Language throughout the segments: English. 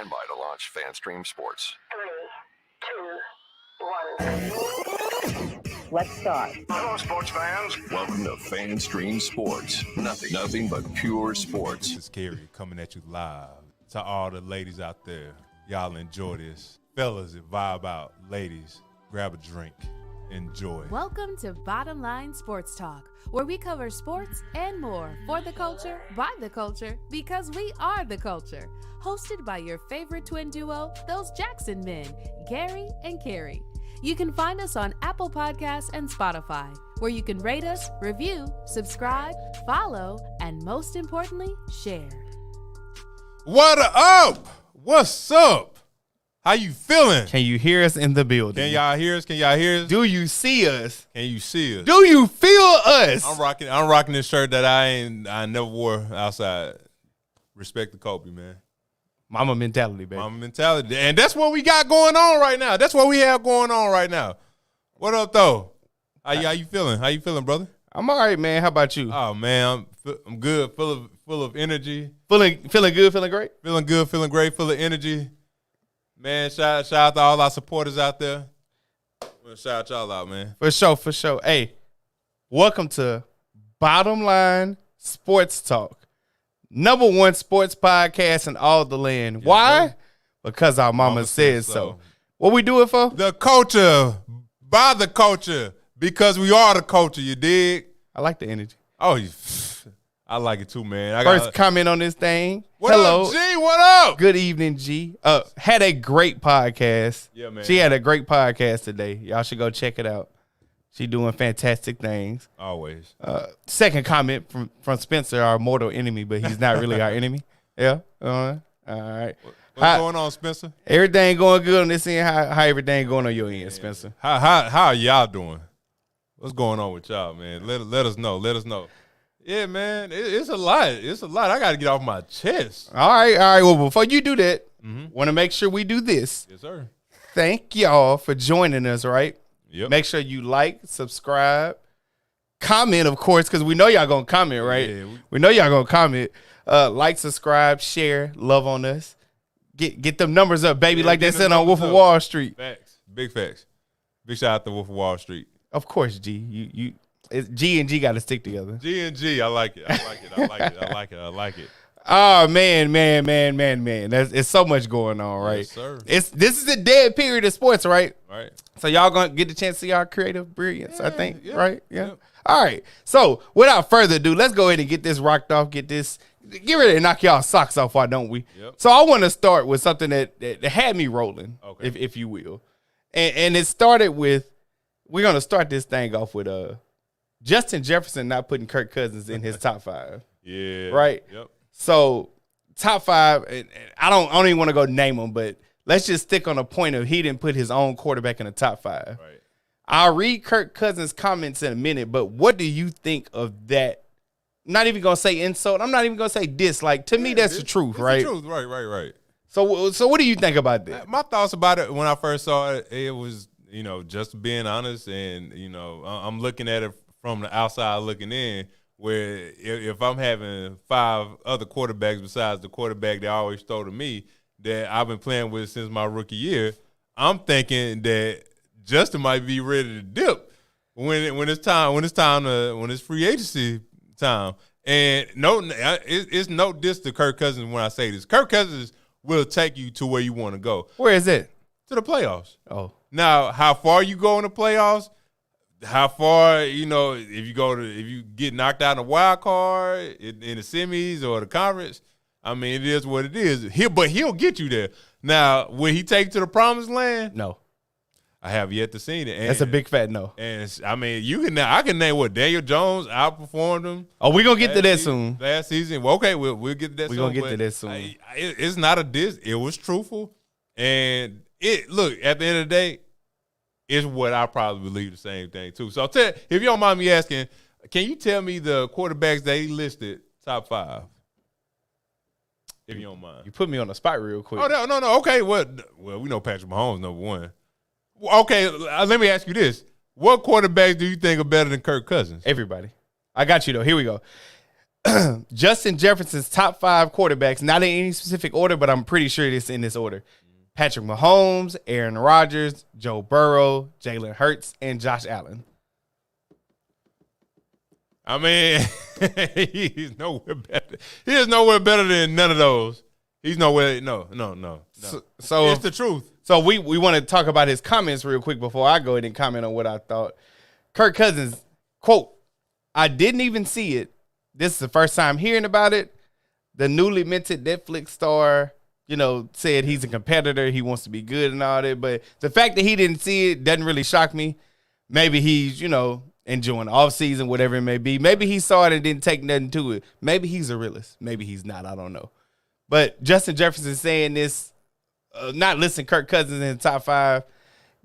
Stand by to launch FanStream Sports. 3, 2, 1. Let's start. Hello, sports fans. Welcome to FanStream Sports. Nothing but pure sports. This is Gary coming at you live. To all the ladies out there, y'all enjoy this. Fellas, vibe out. Ladies, grab a drink. Enjoy. Welcome to Bottom Line Sports Talk, where we cover sports and more for the culture, by the culture, because we are the culture. Hosted by your favorite twin duo, those Jackson men, Gary and Cary. You can find us on Apple Podcasts and Spotify, where you can rate us, review, subscribe, follow, and most importantly, share. What up? What's up? How you feeling? Can you hear us in the building? Can y'all hear us? Can y'all hear us? Do you see us? Can you see us? Do you feel us? I'm rocking this shirt that I never wore outside. Respect the Kobe, man. Mama mentality, baby. Mama mentality. And that's what we got going on right now. That's what we have going on right now. What up, though? How you feeling? How you feeling, brother? I'm all right, man. How about you? Oh, man, I'm good, full of energy. Feeling good, feeling great? Feeling good, feeling great, full of energy. Man, shout out to all our supporters out there. Well, shout y'all out, man. For sure. Hey, welcome to Bottom Line Sports Talk. #1 sports podcast in all the land. Yes, Why? sir. Because our mama says so. What we do it for? The culture, by the culture, because we are the culture, you dig? I like the energy. Oh, I like it too, man. First comment on this thing. What Hello. up, G? What up? Good evening, G. Had a great podcast. Yeah, man. She had a great podcast today. Y'all should go check it out. She doing fantastic things. Always. Second comment from Spencer, our mortal enemy, but he's not really our enemy. Yeah. All right. What's going on, Spencer? Everything going good on this end. How everything going on your end, Spencer? How are y'all doing? What's going on with y'all, man? Let us know. Let us know. Yeah, man, it's a lot. It's a lot. I got to get off my chest. All right. Well, before you do that, want to make sure we do this. Yes, sir. Thank y'all for joining us, right? Yep. Make sure you like, subscribe, comment, of course, because we know y'all going to comment, right? Yeah, we know y'all going to comment. Like, subscribe, share, love on us. Get them numbers up, baby, like they said on Wolf of Wall Street. Facts. Big facts. Big shout out to Wolf of Wall Street. Of course, G. G and G got to stick together. G and G, I like it. I like it. Oh, man. It's so much going on, right? Yes, sir. This is a dead period of sports, right? Right. So y'all going to get the chance to see our creative brilliance, I think, yeah, right? Yeah. yeah. All right. So without further ado, let's go ahead and get this rocked off, get ready to knock y'all socks off, why don't we? Yep. So I want to start with something that had me rolling, Okay. if you will. And it started with, we're going to start this thing off with Justin Jefferson not putting Kirk Cousins in his top 5. Yeah. Right? Yep. So top 5, and I don't even want to go name them, but let's just stick on a point of he didn't put his own quarterback in the top 5. Right. I'll read Kirk Cousins' comments in a minute, but what do you think of that? I'm not even going to say insult. I'm not even going to say dislike. To me, that's the truth, right? The truth. Right. So what do you think about that? My thoughts about it when I first saw it, it was, just being honest, and, I'm looking at it from the outside looking in, where if I'm having 5 other quarterbacks besides the quarterback they always throw to me that I've been playing with since my rookie year, I'm thinking that Justin might be ready to dip when it's free agency time. And it's no diss to Kirk Cousins when I say this. Kirk Cousins will take you to where you want to go. Where is it? To the playoffs. Oh. Now, how far you go in the playoffs, how far, if you get knocked out in a wild card, in the semis or the conference, I mean, it is what it is. He'll get you there. Now, will he take you to the promised land? No. I have yet to see it. And, That's a big fat no. And I can name what Daniel Jones outperformed him. Oh, we're going to get to that soon. Last season. Well, okay, we'll get to that soon. We're going to get to that soon. It's not a diss. It was truthful. And look, at the end of the day, it's what I probably believe the same thing too. So if you don't mind me asking, can you tell me the quarterbacks that he listed top 5? If you don't mind. You put me on the spot real quick. Oh, no. Okay, well, we know Patrick Mahomes, number 1. Okay, let me ask you this. What quarterbacks do you think are better than Kirk Cousins? Everybody. I got you, though. Here we go. Justin Jefferson's top 5 quarterbacks, not in any specific order, but I'm pretty sure it's in this order. Patrick Mahomes, Aaron Rodgers, Joe Burrow, Jalen Hurts, and Josh Allen. I mean, he's nowhere better. He is nowhere better than none of those. He's nowhere. No. So it's the truth. So we want to talk about his comments real quick before I go ahead and comment on what I thought. Kirk Cousins, quote, "I didn't even see it. This is the first time hearing about it. The newly minted Netflix star, said he's a competitor. He wants to be good and all that. But the fact that he didn't see it doesn't really shock me. Maybe he's, enjoying the offseason, whatever it may be. Maybe he saw it and didn't take nothing to it. Maybe he's a realist. Maybe he's not. I don't know. But Justin Jefferson saying this, not listing Kirk Cousins in the top 5.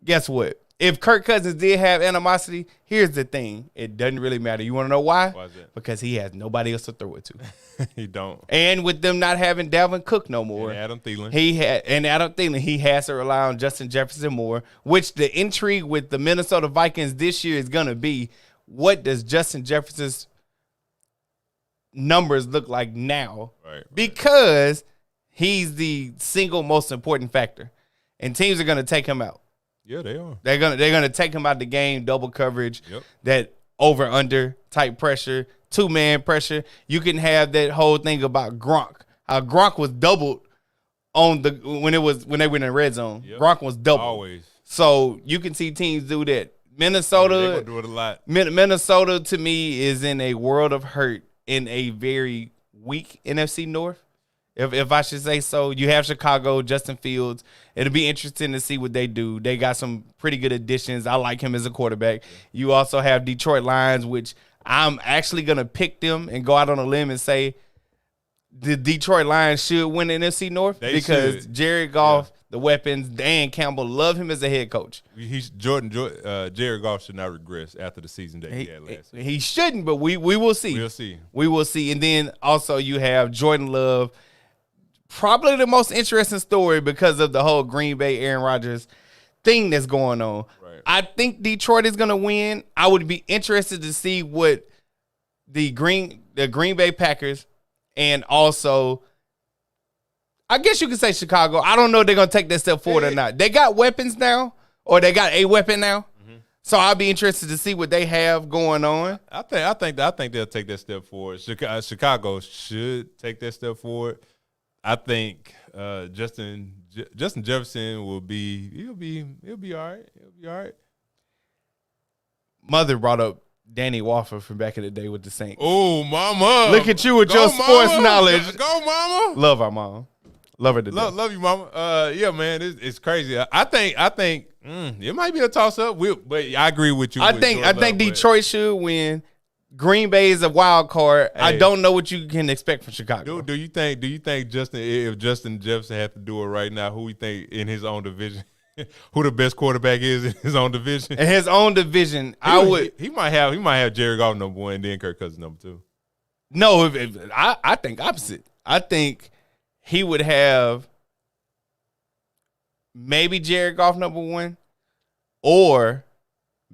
Guess what? If Kirk Cousins did have animosity, here's the thing. It doesn't really matter. You want to know why? Why is that? Because he has nobody else to throw it to. He don't. And with them not having Dalvin Cook no more. And Adam Thielen. He has to rely on Justin Jefferson more, which the intrigue with the Minnesota Vikings this year is going to be, what does Justin Jefferson's numbers look like now? Right. Because he's the single most important factor. And teams are going to take him out. Yeah, they are. They're gonna take him out the game, double coverage, Yep. that over under type pressure, 2-man pressure. You can have that whole thing about Gronk. How Gronk was doubled when they were in the red zone. Yep. Gronk was doubled. Always. So you can see teams do that. Minnesota, They're gonna do it a lot. Minnesota to me is in a world of hurt in a very weak NFC North. If I should say so. You have Chicago, Justin Fields. It'll be interesting to see what they do. They got some pretty good additions. I like him as a quarterback. You also have Detroit Lions, which I'm actually going to pick them and go out on a limb and say the Detroit Lions should win the NFC North because Jared Goff, the weapons, Dan Campbell, love him as a head coach. Jared Goff should not regress after the season that he had last season. He shouldn't, but we will see. We'll see. We will see. And then also you have Jordan Love. Probably the most interesting story because of the whole Green Bay Aaron Rodgers thing that's going on. Right. I think Detroit is going to win. I would be interested to see what the Green Bay Packers and also, I guess you could say Chicago. I don't know if they're going to take that step forward or not. They got weapons now, or they got a weapon now. Mm-hmm. So I'll be interested to see what they have going on. I think they'll take that step forward. Chicago should take that step forward. I think Justin Jefferson will be he'll be all right. He'll be all right. Mother brought up Danny Wofford from back in the day with the Saints. Oh, mama! Look at you with your sports knowledge. Go, mama! Love our mom. Love her to death. Love you, mama. Yeah, man, it's crazy. I think it might be a toss up. But I agree with you. I think Detroit should win. Green Bay is a wild card. Hey, I don't know what you can expect from Chicago. Do you think if Justin Jefferson had to do it right now, who you think in his own division, who the best quarterback is in his own division? In his own division, he might have Jared Goff number 1 and then Kirk Cousins number 2. No, I think opposite. I think he would have maybe Jared Goff number 1 or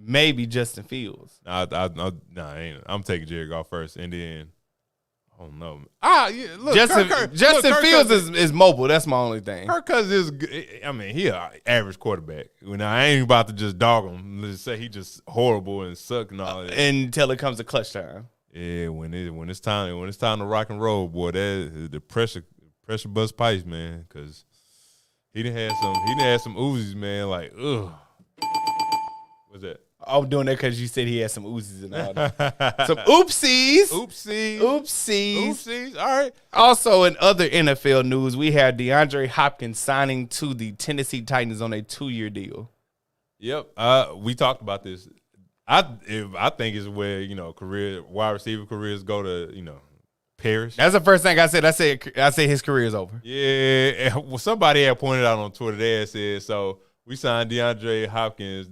maybe Justin Fields. I'm taking Jared Goff first, and then I don't know. Look, Justin Fields is mobile. That's my only thing. Kirk Cousins is. I mean, he an average quarterback. I ain't about to just dog him. Let's say he just horrible and suck and all that. Until it comes to clutch time. Yeah, when it's time to rock and roll, boy, that the pressure bust pipes, man. Because he done had some Uzis, man. Like, ugh. What's that? I'm doing that because you said he had some Uzis and all that. Some oopsies. All right. Also, in other NFL news, we have DeAndre Hopkins signing to the Tennessee Titans on a 2-year deal. Yep. We talked about this. I think it's where wide receiver careers go to perish. That's the first thing I said. I said his career is over. Yeah. Well, somebody had pointed out on Twitter. They had said so. We signed DeAndre Hopkins.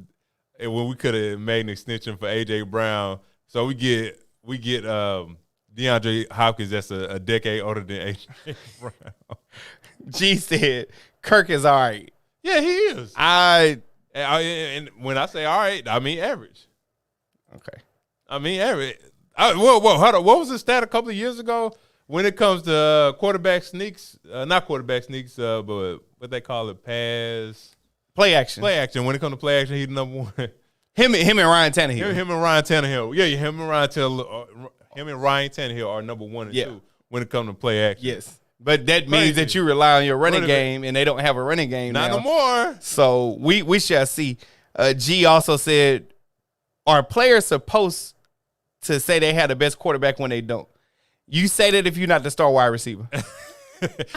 And when we could have made an extension for A.J. Brown, so we get DeAndre Hopkins that's a decade older than A.J. Brown. G said Kirk is all right. Yeah, he is. And when I say all right, I mean average. Okay. I mean average. Whoa, hold on. What was the stat a couple of years ago when it comes to quarterback sneaks? Not quarterback sneaks, but what they call it, pass. Play action. Play action. When it comes to play action, he's the number one. Him and Ryan Tannehill. Him and Ryan Tannehill. Yeah, him and Ryan Tannehill are number 1 and 2 when it comes to play action. Yes. But that means that you rely on your running game, and they don't have a running game now. Not no more. So we shall see. G also said, are players supposed to say they had the best quarterback when they don't? You say that if you're not the star wide receiver.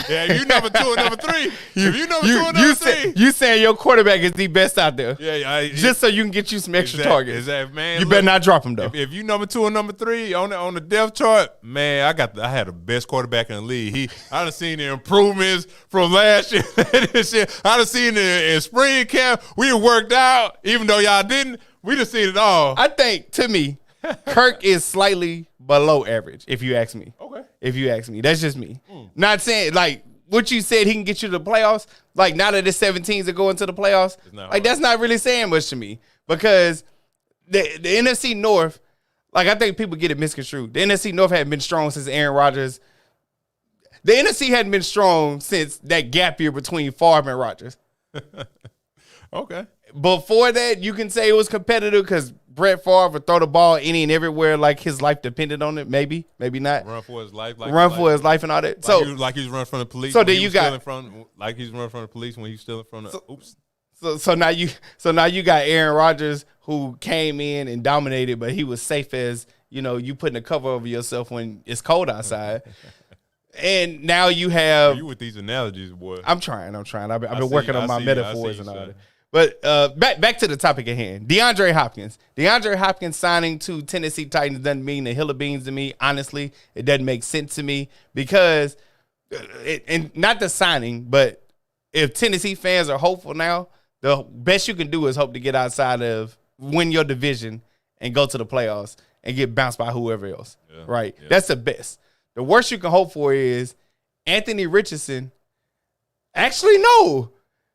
Yeah, if you number 2 or number 3. If you number 2 or number 3. You saying your quarterback is the best out there. Yeah. Just so you can get you some extra targets. Man, you better not drop him, though. If you number 2 or number 3 on the depth chart, man, I had the best quarterback in the league. I done seen the improvements from last year. This year. I done seen it in spring camp. We worked out, even though y'all didn't. We done seen it all. I think, to me, Kirk is slightly below average, if you ask me. Okay. If you ask me. That's just me. Not saying, like, what you said he can get you to the playoffs, like, now that the 17s are going to the playoffs, like, that's not really saying much to me. Because the NFC North, like, I think people get it misconstrued. The NFC North hadn't been strong since Aaron Rodgers. The NFC hadn't been strong since that gap year between Favre and Rodgers. Okay. Before that, you can say it was competitive because Brett Favre would throw the ball any and everywhere like his life depended on it. Maybe not. Run for his life. For his life and all that. Like he was running from the police. So then you got like he's running from the police when he's stealing from the. Oops. So now you got Aaron Rodgers who came in and dominated, but he was safe as you putting a cover over yourself when it's cold outside. And now you have you with these analogies, boy. I'm trying. I've been working on my metaphors and all that. But back to the topic at hand. DeAndre Hopkins signing to Tennessee Titans doesn't mean a hill of beans to me. Honestly, it doesn't make sense to me because, and not the signing, but if Tennessee fans are hopeful now, the best you can do is hope to get outside of win your division and go to the playoffs and get bounced by whoever else. Yeah, right? Yeah. That's the best. The worst you can hope for is Anthony Richardson. Actually,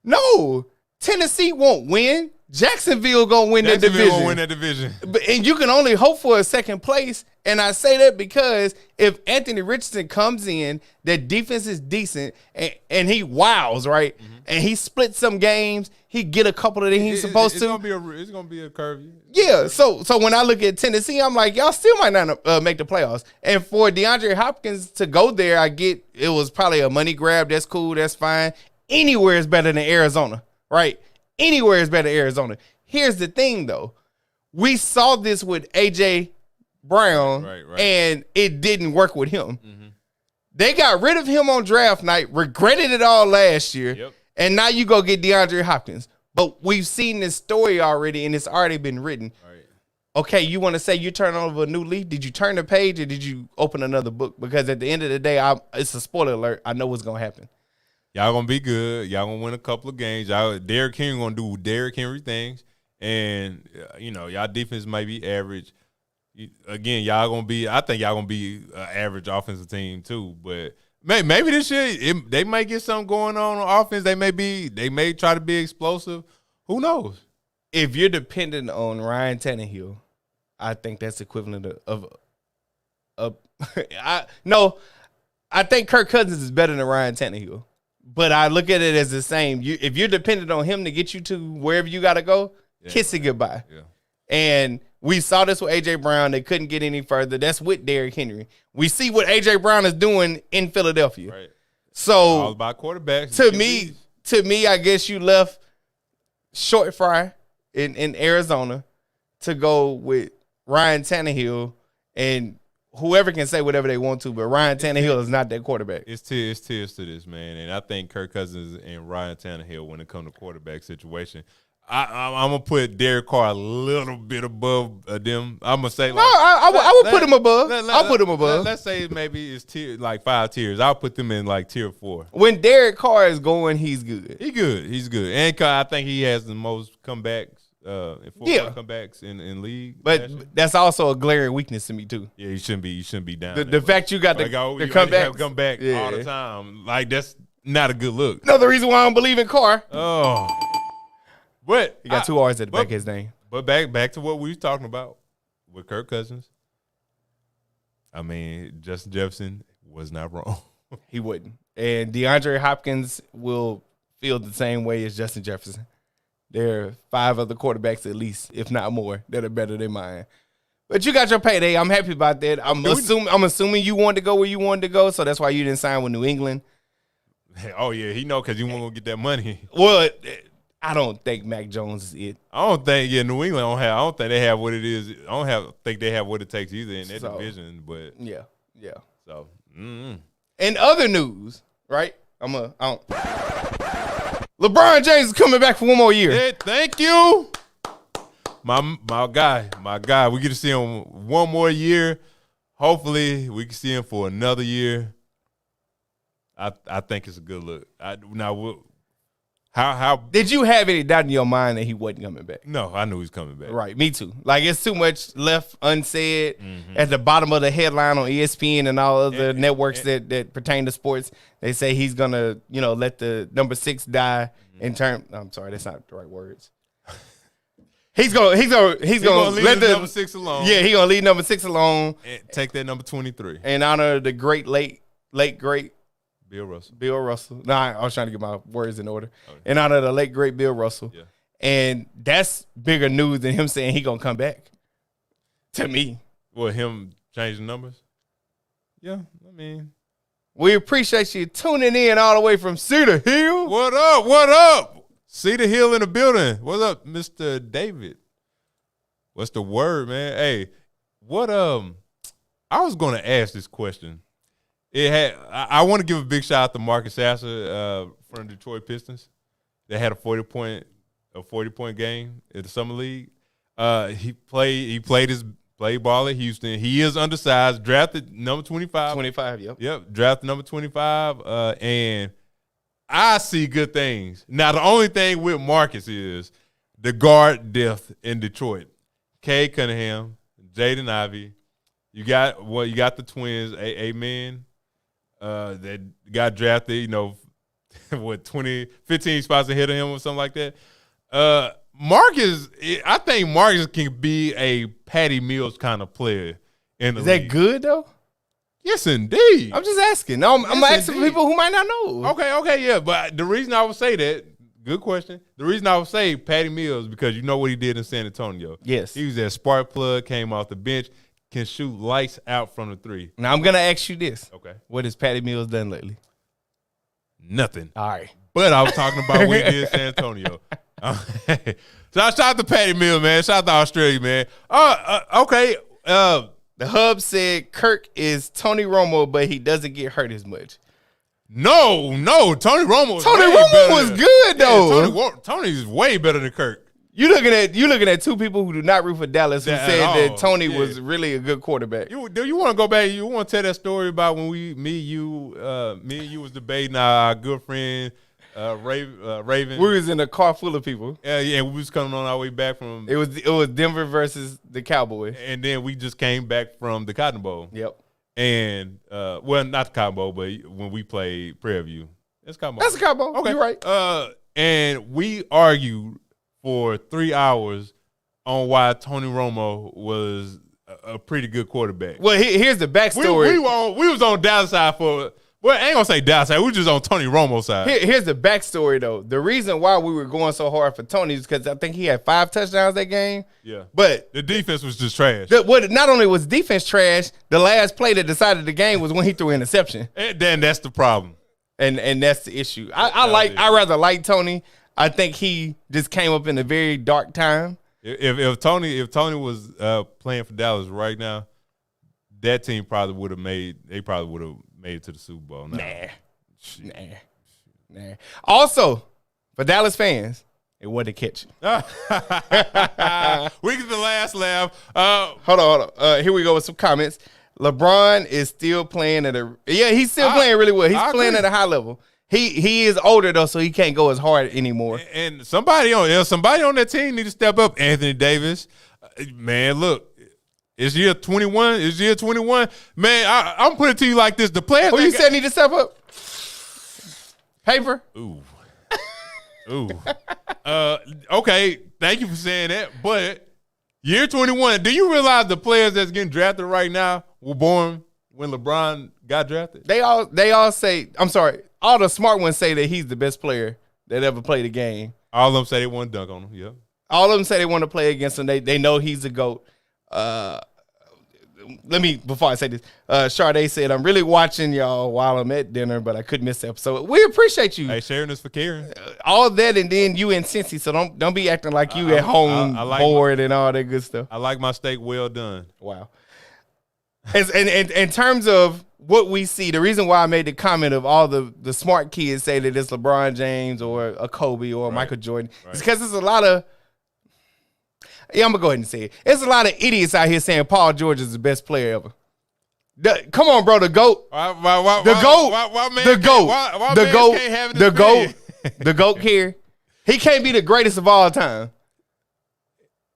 no. Tennessee won't win. Jacksonville gonna win that division. And you can only hope for a second place. And I say that because if Anthony Richardson comes in, that defense is decent, and he wows, right? Mm-hmm. And he splits some games, he get a couple of them he's supposed to. It's gonna be a curve. Yeah. So when I look at Tennessee, I'm like, y'all still might not make the playoffs. And for DeAndre Hopkins to go there, I get it was probably a money grab. That's cool. That's fine. Anywhere is better than Arizona. Right? Anywhere is better than Arizona. Here's the thing, though. We saw this with A.J. Brown, right. And it didn't work with him. Mm-hmm. They got rid of him on draft night, regretted it all last year, and now you go get DeAndre Hopkins. But we've seen this story already, and it's already been written. Right. Okay, you want to say you turn over a new leaf? Did you turn the page, or did you open another book? Because at the end of the day, it's a spoiler alert. I know what's going to happen. Y'all gonna be good. Y'all gonna win a couple of games. Derrick Henry gonna do Derrick Henry things, and y'all defense might be average. Again, y'all gonna be. I think y'all gonna be an average offensive team too. But maybe this year they might get something going on offense. They may try to be explosive. Who knows? If you're dependent on Ryan Tannehill, I think that's equivalent of I think Kirk Cousins is better than Ryan Tannehill. But I look at it as the same. If you're dependent on him to get you to wherever you got to go, kiss it goodbye. Yeah. And we saw this with A.J. Brown. They couldn't get any further. That's with Derrick Henry. We see what A.J. Brown is doing in Philadelphia. Right. So all about quarterbacks. To me, I guess you left short fry in Arizona to go with Ryan Tannehill, and whoever can say whatever they want to, but Ryan Tannehill is not that quarterback. It's tears to this, man. And I think Kirk Cousins and Ryan Tannehill, when it comes to quarterback situation, I'm going to put Derek Carr a little bit above them. I'm going to say, I would put him above. I'll put him above. Let's say maybe it's like 5 tiers. I'll put them in like tier 4. When Derek Carr is going, he's good. He's good. And I think he has the most comebacks. Comebacks in league, but that's also a glaring weakness to me too. Yeah, you shouldn't be down. The fact you got the comebacks, come back all the time, like that's not a good look. Another reason why I don't believe in Carr. Oh, but he got 2 R's at the back of his name. But back to what we was talking about with Kirk Cousins. I mean, Justin Jefferson was not wrong. He wouldn't. And DeAndre Hopkins will feel the same way as Justin Jefferson. There are 5 other quarterbacks at least, if not more, that are better than mine. But you got your payday. I'm happy about that. I'm assuming you wanted to go where you wanted to go, so that's why you didn't sign with New England. Oh, yeah, he know because you won't get that money. Well, I don't think Mac Jones is it. I don't think New England don't have. I don't think they have what it is. I don't think they have what it takes either in that division. But yeah. So, In other news, right? LeBron James is coming back for one more year. Yeah, thank you, my guy. We get to see him one more year. Hopefully, we can see him for another year. I think it's a good look. How did you have any doubt in your mind that he wasn't coming back? No, I knew he was coming back. Right, me too. Like, it's too much left unsaid at the bottom of the headline on ESPN and all other networks that pertain to sports. They say he's gonna, let the number 6 die in term. I'm sorry, that's not the right words. He's gonna leave let the number 6 alone. Yeah, he's gonna leave number 6 alone and take that number 23 in honor of the great late great Bill Russell. I was trying to get my words in order. Okay. In honor of the late, great Bill Russell. Yeah. And that's bigger news than him saying he going to come back. To me. Well, him changing numbers? Yeah, I mean. We appreciate you tuning in all the way from Cedar Hill. What up? Cedar Hill in the building. What's up, Mr. David? What's the word, man? Hey, I was going to ask this question. I want to give a big shout out to Marcus Sasser from the Detroit Pistons. They had a 40-point game in the summer league. He played ball at Houston. He is undersized, drafted number 25. 25, yep. Yep, drafted number 25. And I see good things. Now, the only thing with Marcus is the guard depth in Detroit. Cade Cunningham, Jaden Ivey. You got the twins, Amen. That got drafted, 15 spots ahead of him or something like that. Marcus, I think Marcus can be a Patty Mills kind of player in the league. Is that good, though? Yes, indeed. I'm just asking. No, I'm asking people who might not know. Okay, yeah. But the reason I would say that, good question. The reason I would say Patty Mills, because you know what he did in San Antonio. Yes. He was that spark plug, came off the bench, can shoot lights out from the 3. Now, I'm going to ask you this. Okay. What has Patty Mills done lately? Nothing. All right. But I was talking about what he did in San Antonio. So shout out to Patty Mills, man. Shout out to Australia, man. Okay. The Hub said Kirk is Tony Romo, but he doesn't get hurt as much. No. Tony Romo was good, though. Yeah, Tony's way better than Kirk. You looking at 2 people who do not root for Dallas who said that Tony was really a good quarterback. Do you want to go back? You want to tell that story about when me and you was debating our good friend Raven? We was in a car full of people. Yeah, we was coming on our way back from. It was Denver versus the Cowboys, and then we just came back from the Cotton Bowl. Yep. And not the Cotton Bowl, but when we played Prairie View, that's Cotton Bowl. That's the Cotton Bowl. Okay, you're right. And we argued for 3 hours on why Tony Romo was a pretty good quarterback. Well, here's the backstory. We was on Dallas side for. Well, I ain't gonna say Dallas side. We were just on Tony Romo's side. Here's the backstory, though. The reason why we were going so hard for Tony is because I think he had 5 touchdowns that game. Yeah, but the defense was just trash. Not only was defense trash, the last play that decided the game was when he threw an interception. And then that's the problem. And that's the issue. I rather like Tony. I think he just came up in a very dark time. If Tony was playing for Dallas right now, that team probably would have made it to the Super Bowl. Nah. Also, for Dallas fans, it wasn't a catch. We get the last laugh. Hold on. Here we go with some comments. LeBron is still playing he's still playing really well. He's playing at a high level. He is older though, so he can't go as hard anymore. And somebody on that team need to step up. Anthony Davis, man, look. It's year 21. Man, I'm putting it to you like this. The players. Who you said need to step up? Paper? Ooh. Okay, thank you for saying that. But year 21, do you realize the players that's getting drafted right now were born when LeBron got drafted? They all say, I'm sorry, all the smart ones say that he's the best player that ever played a game. All of them say they want to dunk on him. Yeah. All of them say they want to play against him. They know he's a GOAT. Before I say this, Sade said, I'm really watching y'all while I'm at dinner, but I couldn't miss the episode. We appreciate you. Hey, sharing this for Karen. All that, and then you in Cincy, so don't be acting like you at home I like bored and all that good stuff. I like my steak well done. Wow. And in terms of what we see, the reason why I made the comment of all the smart kids say that it's LeBron James or a Kobe or Michael Jordan, is because there's a lot of, I'm going to go ahead and say it. There's a lot of idiots out here saying Paul George is the best player ever. Come on, bro, the GOAT. The GOAT here. He can't be the greatest of all time.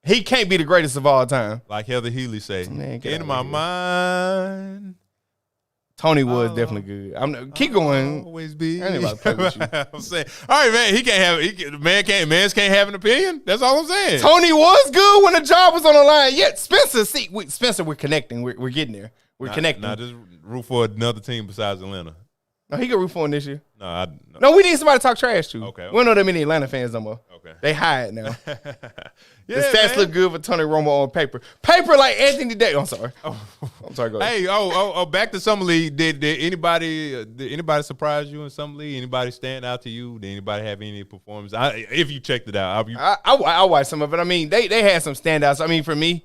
He can't be the greatest of all time. Like Heather Healy say, Man, in my mind. Tony was definitely good. Keep going. Always be. I ain't about to play with you. I'm saying, all right, man. He can't have. Mans can't have an opinion. That's all I'm saying. Tony was good when the job was on the line. Yeah, Spencer, we're connecting. We're getting there. We're connecting. Now just root for another team besides Atlanta. No, he can root for him this year. No. No, we need somebody to talk trash to. Okay. We don't know that many Atlanta fans no more. Okay. They hide now. Yeah, the stats look good for Tony Romo on paper. Paper like Anthony Davis. I'm sorry. I'm sorry. Go ahead. Hey, back to Summer League. Did anybody surprise you in Summer League? Anybody stand out to you? Did anybody have any performance? If you checked it out, I watched some of it. I mean, they had some standouts. I mean, for me,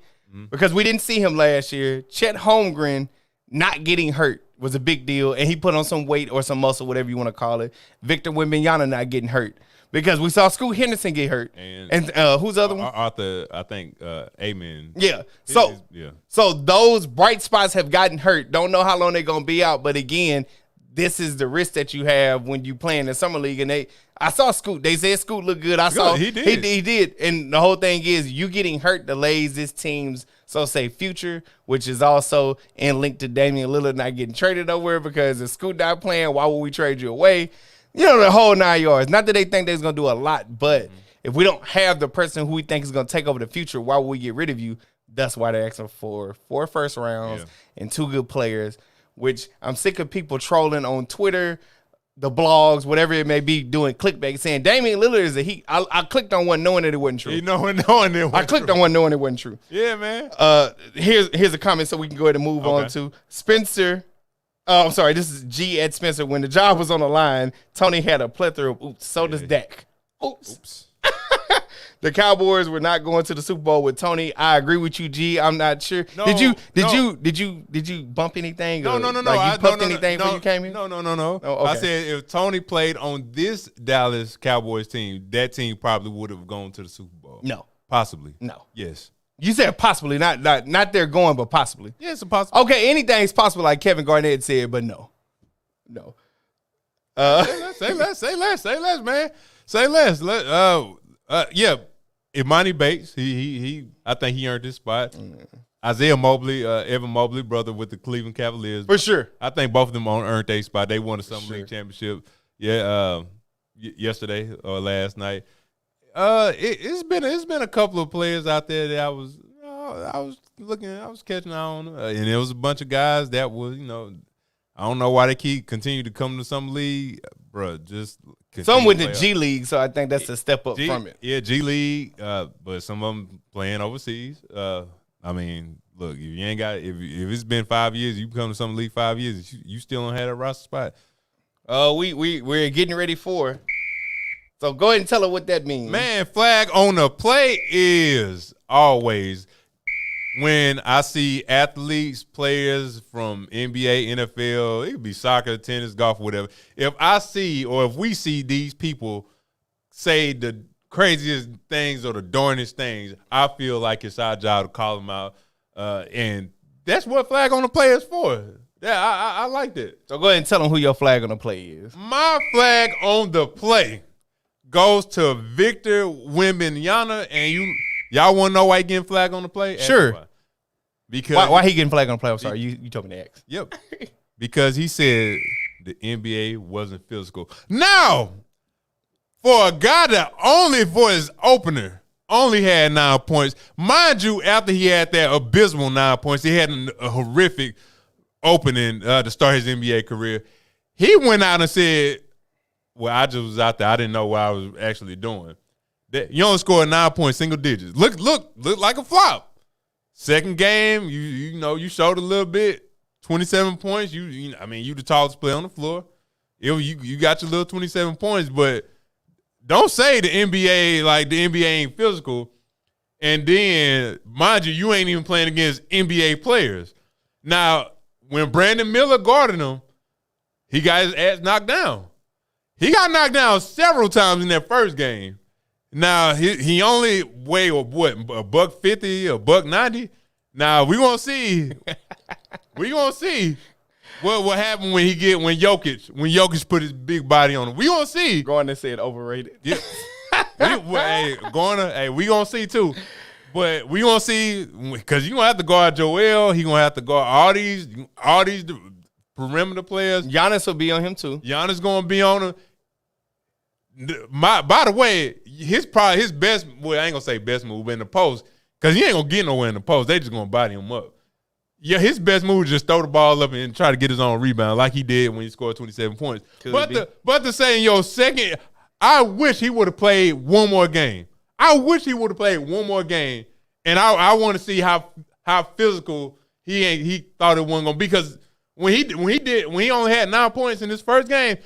because we didn't see him last year, Chet Holmgren not getting hurt was a big deal, and he put on some weight or some muscle, whatever you want to call it. Victor Wembanyama not getting hurt because we saw Scoot Henderson get hurt, and who's the other one? Arthur, I think, Amen. Yeah. So those bright spots have gotten hurt. Don't know how long they're gonna be out, but again, this is the risk that you have when you play in the summer league. And I saw Scoot. They said Scoot looked good. He did. He did. And the whole thing is, you getting hurt delays this team's future, which is also in link to Damian Lillard not getting traded nowhere, because if Scoot not playing, why would we trade you away? You know, the whole 9 yards. Not that they think they're going to do a lot, but if we don't have the person who we think is going to take over the future, why would we get rid of you? That's why they're asking for 4 first rounds and 2 good players, which I'm sick of people trolling on Twitter, the blogs, whatever it may be, doing clickbait, saying Damian Lillard is a Heat. I clicked on one knowing that it wasn't true. I clicked on one knowing it wasn't true. Yeah, man. Here's a comment so we can go ahead and move on to Spencer. I'm sorry, this is G at Spencer. When the job was on the line, Tony had a plethora of oops. So does Dak. Oops. The Cowboys were not going to the Super Bowl with Tony. I agree with you, G. I'm not sure. No, did you bump anything? No. Like you pumped anything before you came here? No. Oh, okay. I said if Tony played on this Dallas Cowboys team, that team probably would have gone to the Super Bowl. No. Possibly. No. Yes. You said possibly, not they're going, but possibly. Yeah, it's a possible. Okay, anything's possible, like Kevin Garnett said, but no. Say less, man. Say less. Yeah. Imani Bates, he I think he earned his spot. Isaiah Mobley, Evan Mobley, brother with the Cleveland Cavaliers. For sure. I think both of them earned their spot. They won the Summer League championship. Yeah, yesterday or last night. It's been a couple of players out there that I was catching on, and there was a bunch of guys that was, I don't know why they continue to come to some league, bro. Just some with the G League, so I think that's a step up from it. Yeah, G League, but some of them playing overseas. I mean, look, if you ain't got if it's been 5 years, you come to some league 5 years, you still don't have a roster spot. We're getting ready for. So go ahead and tell her what that means. Man, flag on the play is always when I see athletes, players from NBA, NFL, it could be soccer, tennis, golf, whatever. If I see or if we see these people say the craziest things or the darnest things, I feel like it's our job to call them out. And that's what flag on the play is for. Yeah, I like that. So go ahead and tell them who your flag on the play is. My flag on the play goes to Victor Wembanyama, and y'all want to know why he getting flag on the play? Sure. Because why he getting flag on the play? I'm sorry, you told me to ask. Yep. Because he said the NBA wasn't physical. Now, for a guy that only for his opener only had 9 points. Mind you, after he had that abysmal 9 points, he had a horrific opening to start his NBA career. He went out and said, well, I just was out there. I didn't know what I was actually doing. You only scored 9 points, single digits. Look like a flop. Second game, you showed a little bit. 27 points. You the tallest player on the floor. You got your little 27 points, but don't say the NBA ain't physical. And then, mind you ain't even playing against NBA players. Now, when Brandon Miller guarded him, he got his ass knocked down. He got knocked down several times in that first game. Now, he only weighed, what, $150, $190? Now, we gonna see. We gonna see what happened when Jokic put his big body on him. We gonna see. Gardner said overrated. Yeah. We gonna see too. But we gonna see, because you gonna have to guard Joel. He gonna have to guard all these perimeter players. Giannis will be on him too. Giannis gonna be on him. By the way, his best, well, I ain't gonna say best move in the post, because he ain't gonna get nowhere in the post. They just gonna body him up. Yeah, his best move is just throw the ball up and try to get his own rebound, like he did when he scored 27 points. But to say in your second, I wish he would have played one more game. And I want to see how physical he thought it wasn't gonna be, because when he only had 9 points in his first game,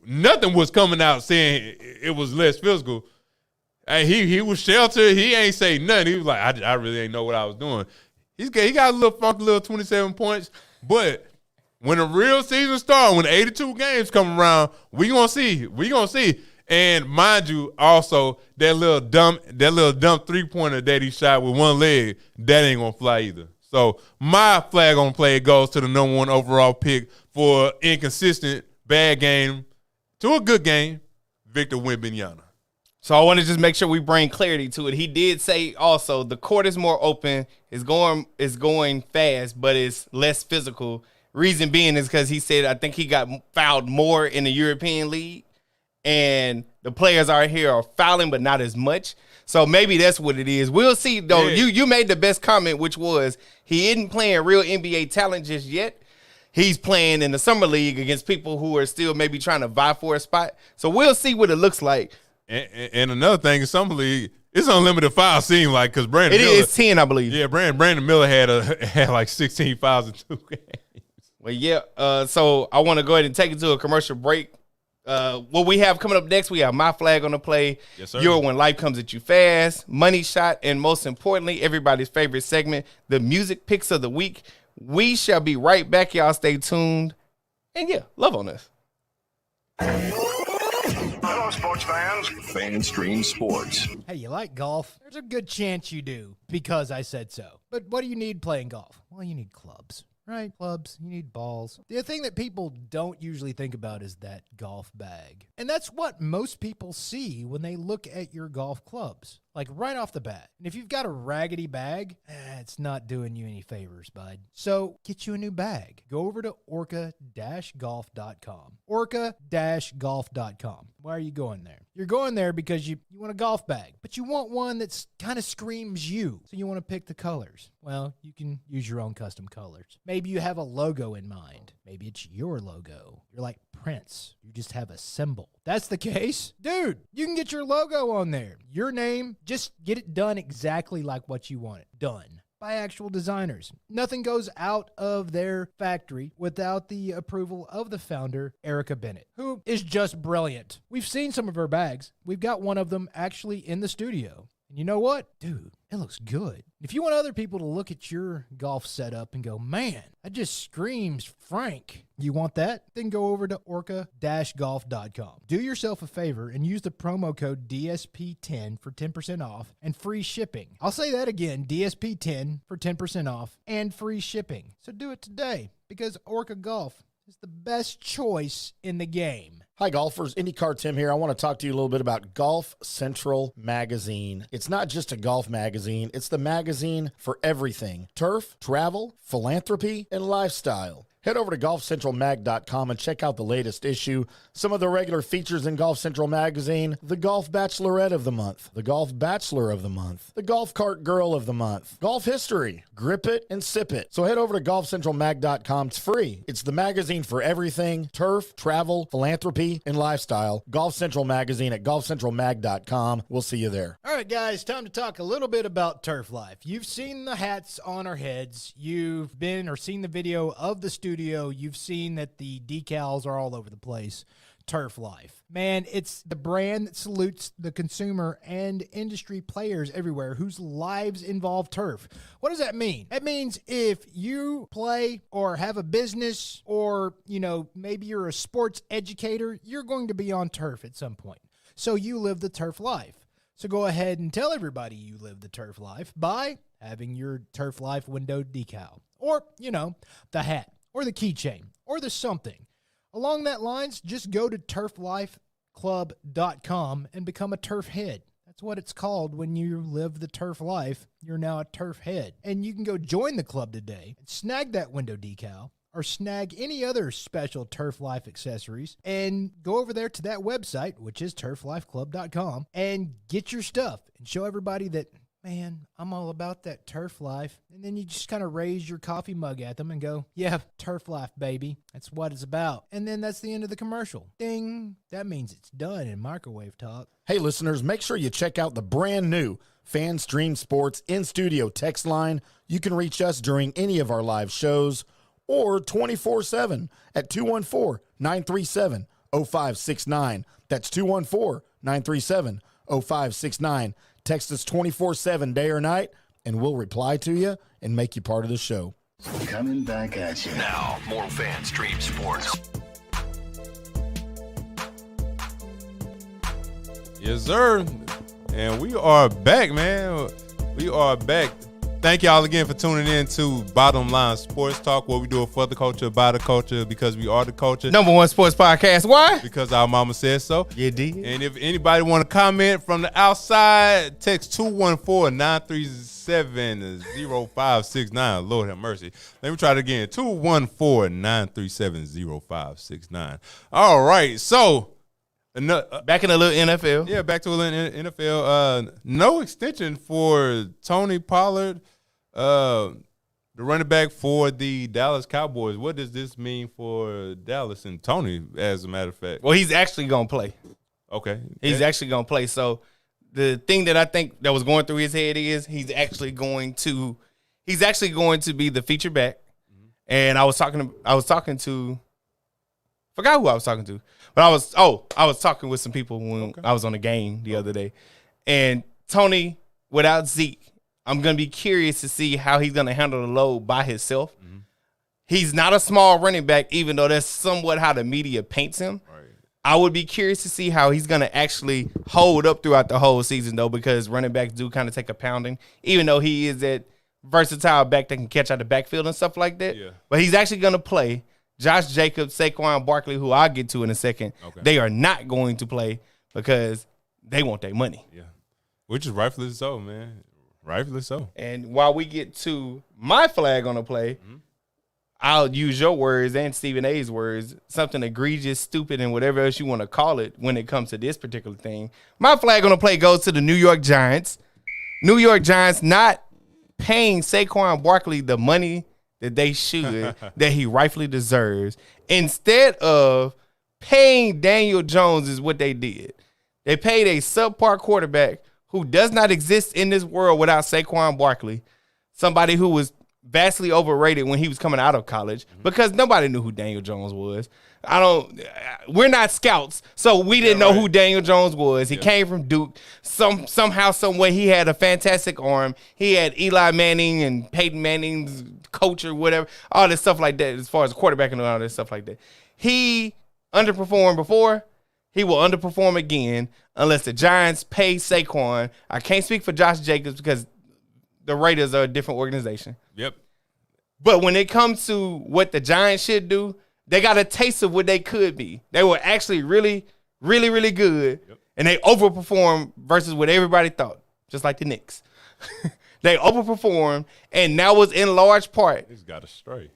nothing was coming out saying it was less physical. Hey, he was sheltered. He ain't say nothing. He was like, I really ain't know what I was doing. He got a little funky little 27 points. But when the real season starts, when 82 games come around, we gonna see. And mind you, also that little dumb 3-pointer that he shot with one leg, that ain't gonna fly either. So my flag on play goes to the number 1 overall pick for inconsistent, bad game to a good game, Victor Wembanyama. So I want to just make sure we bring clarity to it. He did say also the court is more open, is going fast, but it's less physical. Reason being is because he said I think he got fouled more in the European League, and the players out here are fouling, but not as much. So maybe that's what it is. We'll see, though. Yeah. You made the best comment, which was he isn't playing real NBA talent just yet. He's playing in the summer league against people who are still maybe trying to vie for a spot. So we'll see what it looks like. And another thing, in summer league, it's unlimited fouls, seem like, because Brandon Miller. It is 10, I believe. Yeah, Brandon Miller had like 16 fouls in 2 games. Well, yeah. So I want to go ahead and take it to a commercial break. What we have coming up next, we have My Flag on the Play. Yes, sir. Your When Life Comes at You Fast, Money Shot, and most importantly, everybody's favorite segment, the Music Picks of the Week. We shall be right back. Y'all stay tuned. And yeah, love on us. Hello, sports fans. FanStream Sports. Hey, you like golf? There's a good chance you do, because I said so. But what do you need playing golf? Well, you need clubs. Right? Clubs, you need balls. The thing that people don't usually think about is that golf bag. And that's what most people see when they look at your golf clubs. Like right off the bat. And if you've got a raggedy bag, it's not doing you any favors, bud. So get you a new bag. Go over to orca-golf.com. Orca-golf.com. Why are you going there? You're going there because you want a golf bag, but you want one that's kind of screams you. So you want to pick the colors. Well, you can use your own custom colors. Maybe you have a logo in mind. Maybe it's your logo. You're like Prince. You just have a symbol. That's the case. Dude, you can get your logo on there. Your name, just get it done exactly like what you want it done. By actual designers. Nothing goes out of their factory without the approval of the founder, Erica Bennett, who is just brilliant. We've seen some of her bags. We've got one of them actually in the studio. And you know what? Dude, it looks good. If you want other people to look at your golf setup and go, man, that just screams Frank. You want that? Then go over to orca-golf.com. Do yourself a favor and use the promo code DSP10 for 10% off and free shipping. I'll say that again, DSP10 for 10% off and free shipping. So do it today, because Orca Golf is the best choice in the game. Hi, golfers. IndyCar Tim here. I want to talk to you a little bit about Golf Central Magazine. It's not just a golf magazine. It's the magazine for everything: turf, travel, philanthropy, and lifestyle. Head over to golfcentralmag.com and check out the latest issue. Some of the regular features in Golf Central Magazine: the Golf Bachelorette of the Month, the Golf Bachelor of the Month, the Golf Cart Girl of the Month, Golf History, Grip It and Sip It. So head over to golfcentralmag.com. It's free. It's the magazine for everything: turf, travel, philanthropy, and lifestyle. Golf Central Magazine at golfcentralmag.com. We'll see you there. All right, guys, time to talk a little bit about turf life. You've seen the hats on our heads. You've been or seen the video of the studio. You've seen that the decals are all over the place. Turf Life. Man, it's the brand that salutes the consumer and industry players everywhere whose lives involve turf. What does that mean? That means if you play or have a business or, maybe you're a sports educator, you're going to be on turf at some point. So you live the turf life. So go ahead and tell everybody you live the turf life by having your Turf Life window decal or, the hat or the keychain or the something. Along that lines, just go to turflifeclub.com and become a turf head. That's what it's called when you live the turf life. You're now a turf head. And you can go join the club today and snag that window decal or snag any other special Turf Life accessories and go over there to that website, which is turflifeclub.com, and get your stuff and show everybody that, man, I'm all about that turf life. And then you just kind of raise your coffee mug at them and go, yeah, turf life, baby. That's what it's about. And then that's the end of the commercial. Ding. That means it's done in microwave talk. Hey, listeners, make sure you check out the brand new FanStream Sports in-studio text line. You can reach us during any of our live shows or 24/7 at 214-937-0569. That's 214-937-0569. Text us 24/7, day or night, and we'll reply to you and make you part of the show. Coming back at you. Now, more FanStream Sports. Yes, sir. And we are back, man. We are back. Thank y'all again for tuning in to Bottom Line Sports Talk, where we do it for the culture, by the culture, because we are the culture. Number one sports podcast. Why? Because our mama says so. You did. And if anybody want to comment from the outside, text 214-937-0569. Lord have mercy. Let me try it again. 214-937-0569. All right. So, back in a little NFL. Yeah, back to a little NFL. No extension for Tony Pollard, the running back for the Dallas Cowboys. What does this mean for Dallas and Tony, as a matter of fact? Well, he's actually going to play. Okay. He's actually going to play. So the thing that I think that was going through his head is he's actually going to be the feature back. Mm-hmm. And I was talking to forgot who I was talking to. But I was talking with some people when I was on the game the other day. And Tony, without Zeke, I'm going to be curious to see how he's going to handle the load by himself. Mm-hmm. He's not a small running back, even though that's somewhat how the media paints him. Right. I would be curious to see how he's going to actually hold up throughout the whole season, though, because running backs do kind of take a pounding, even though he is that versatile back that can catch out the backfield and stuff like that. Yeah. But he's actually going to play. Josh Jacobs, Saquon Barkley, who I'll get to in a second, they are not going to play because they want their money. Yeah, which is rightfully so, man. Rightfully so. And while we get to my flag on the play, I'll use your words and Stephen A's words, something egregious, stupid, and whatever else you want to call it when it comes to this particular thing. My flag on the play goes to the New York Giants. New York Giants not paying Saquon Barkley the money that they should, that he rightfully deserves. Instead of paying Daniel Jones is what they did. They paid a subpar quarterback who does not exist in this world without Saquon Barkley, somebody who was vastly overrated when he was coming out of college because nobody knew who Daniel Jones was. We're not scouts, so we didn't know who Daniel Jones was. He came from Duke. Somehow, some way, he had a fantastic arm. He had Eli Manning and Peyton Manning's coach or whatever, all this stuff like that, as far as quarterback and all this stuff like that. He underperformed before. He will underperform again unless the Giants pay Saquon. I can't speak for Josh Jacobs because the Raiders are a different organization. Yep. But when it comes to what the Giants should do, they got a taste of what they could be. They were actually really, really, really good, and they overperformed versus what everybody thought, just like the Knicks. They overperformed, and that was in large part. He's got a straight.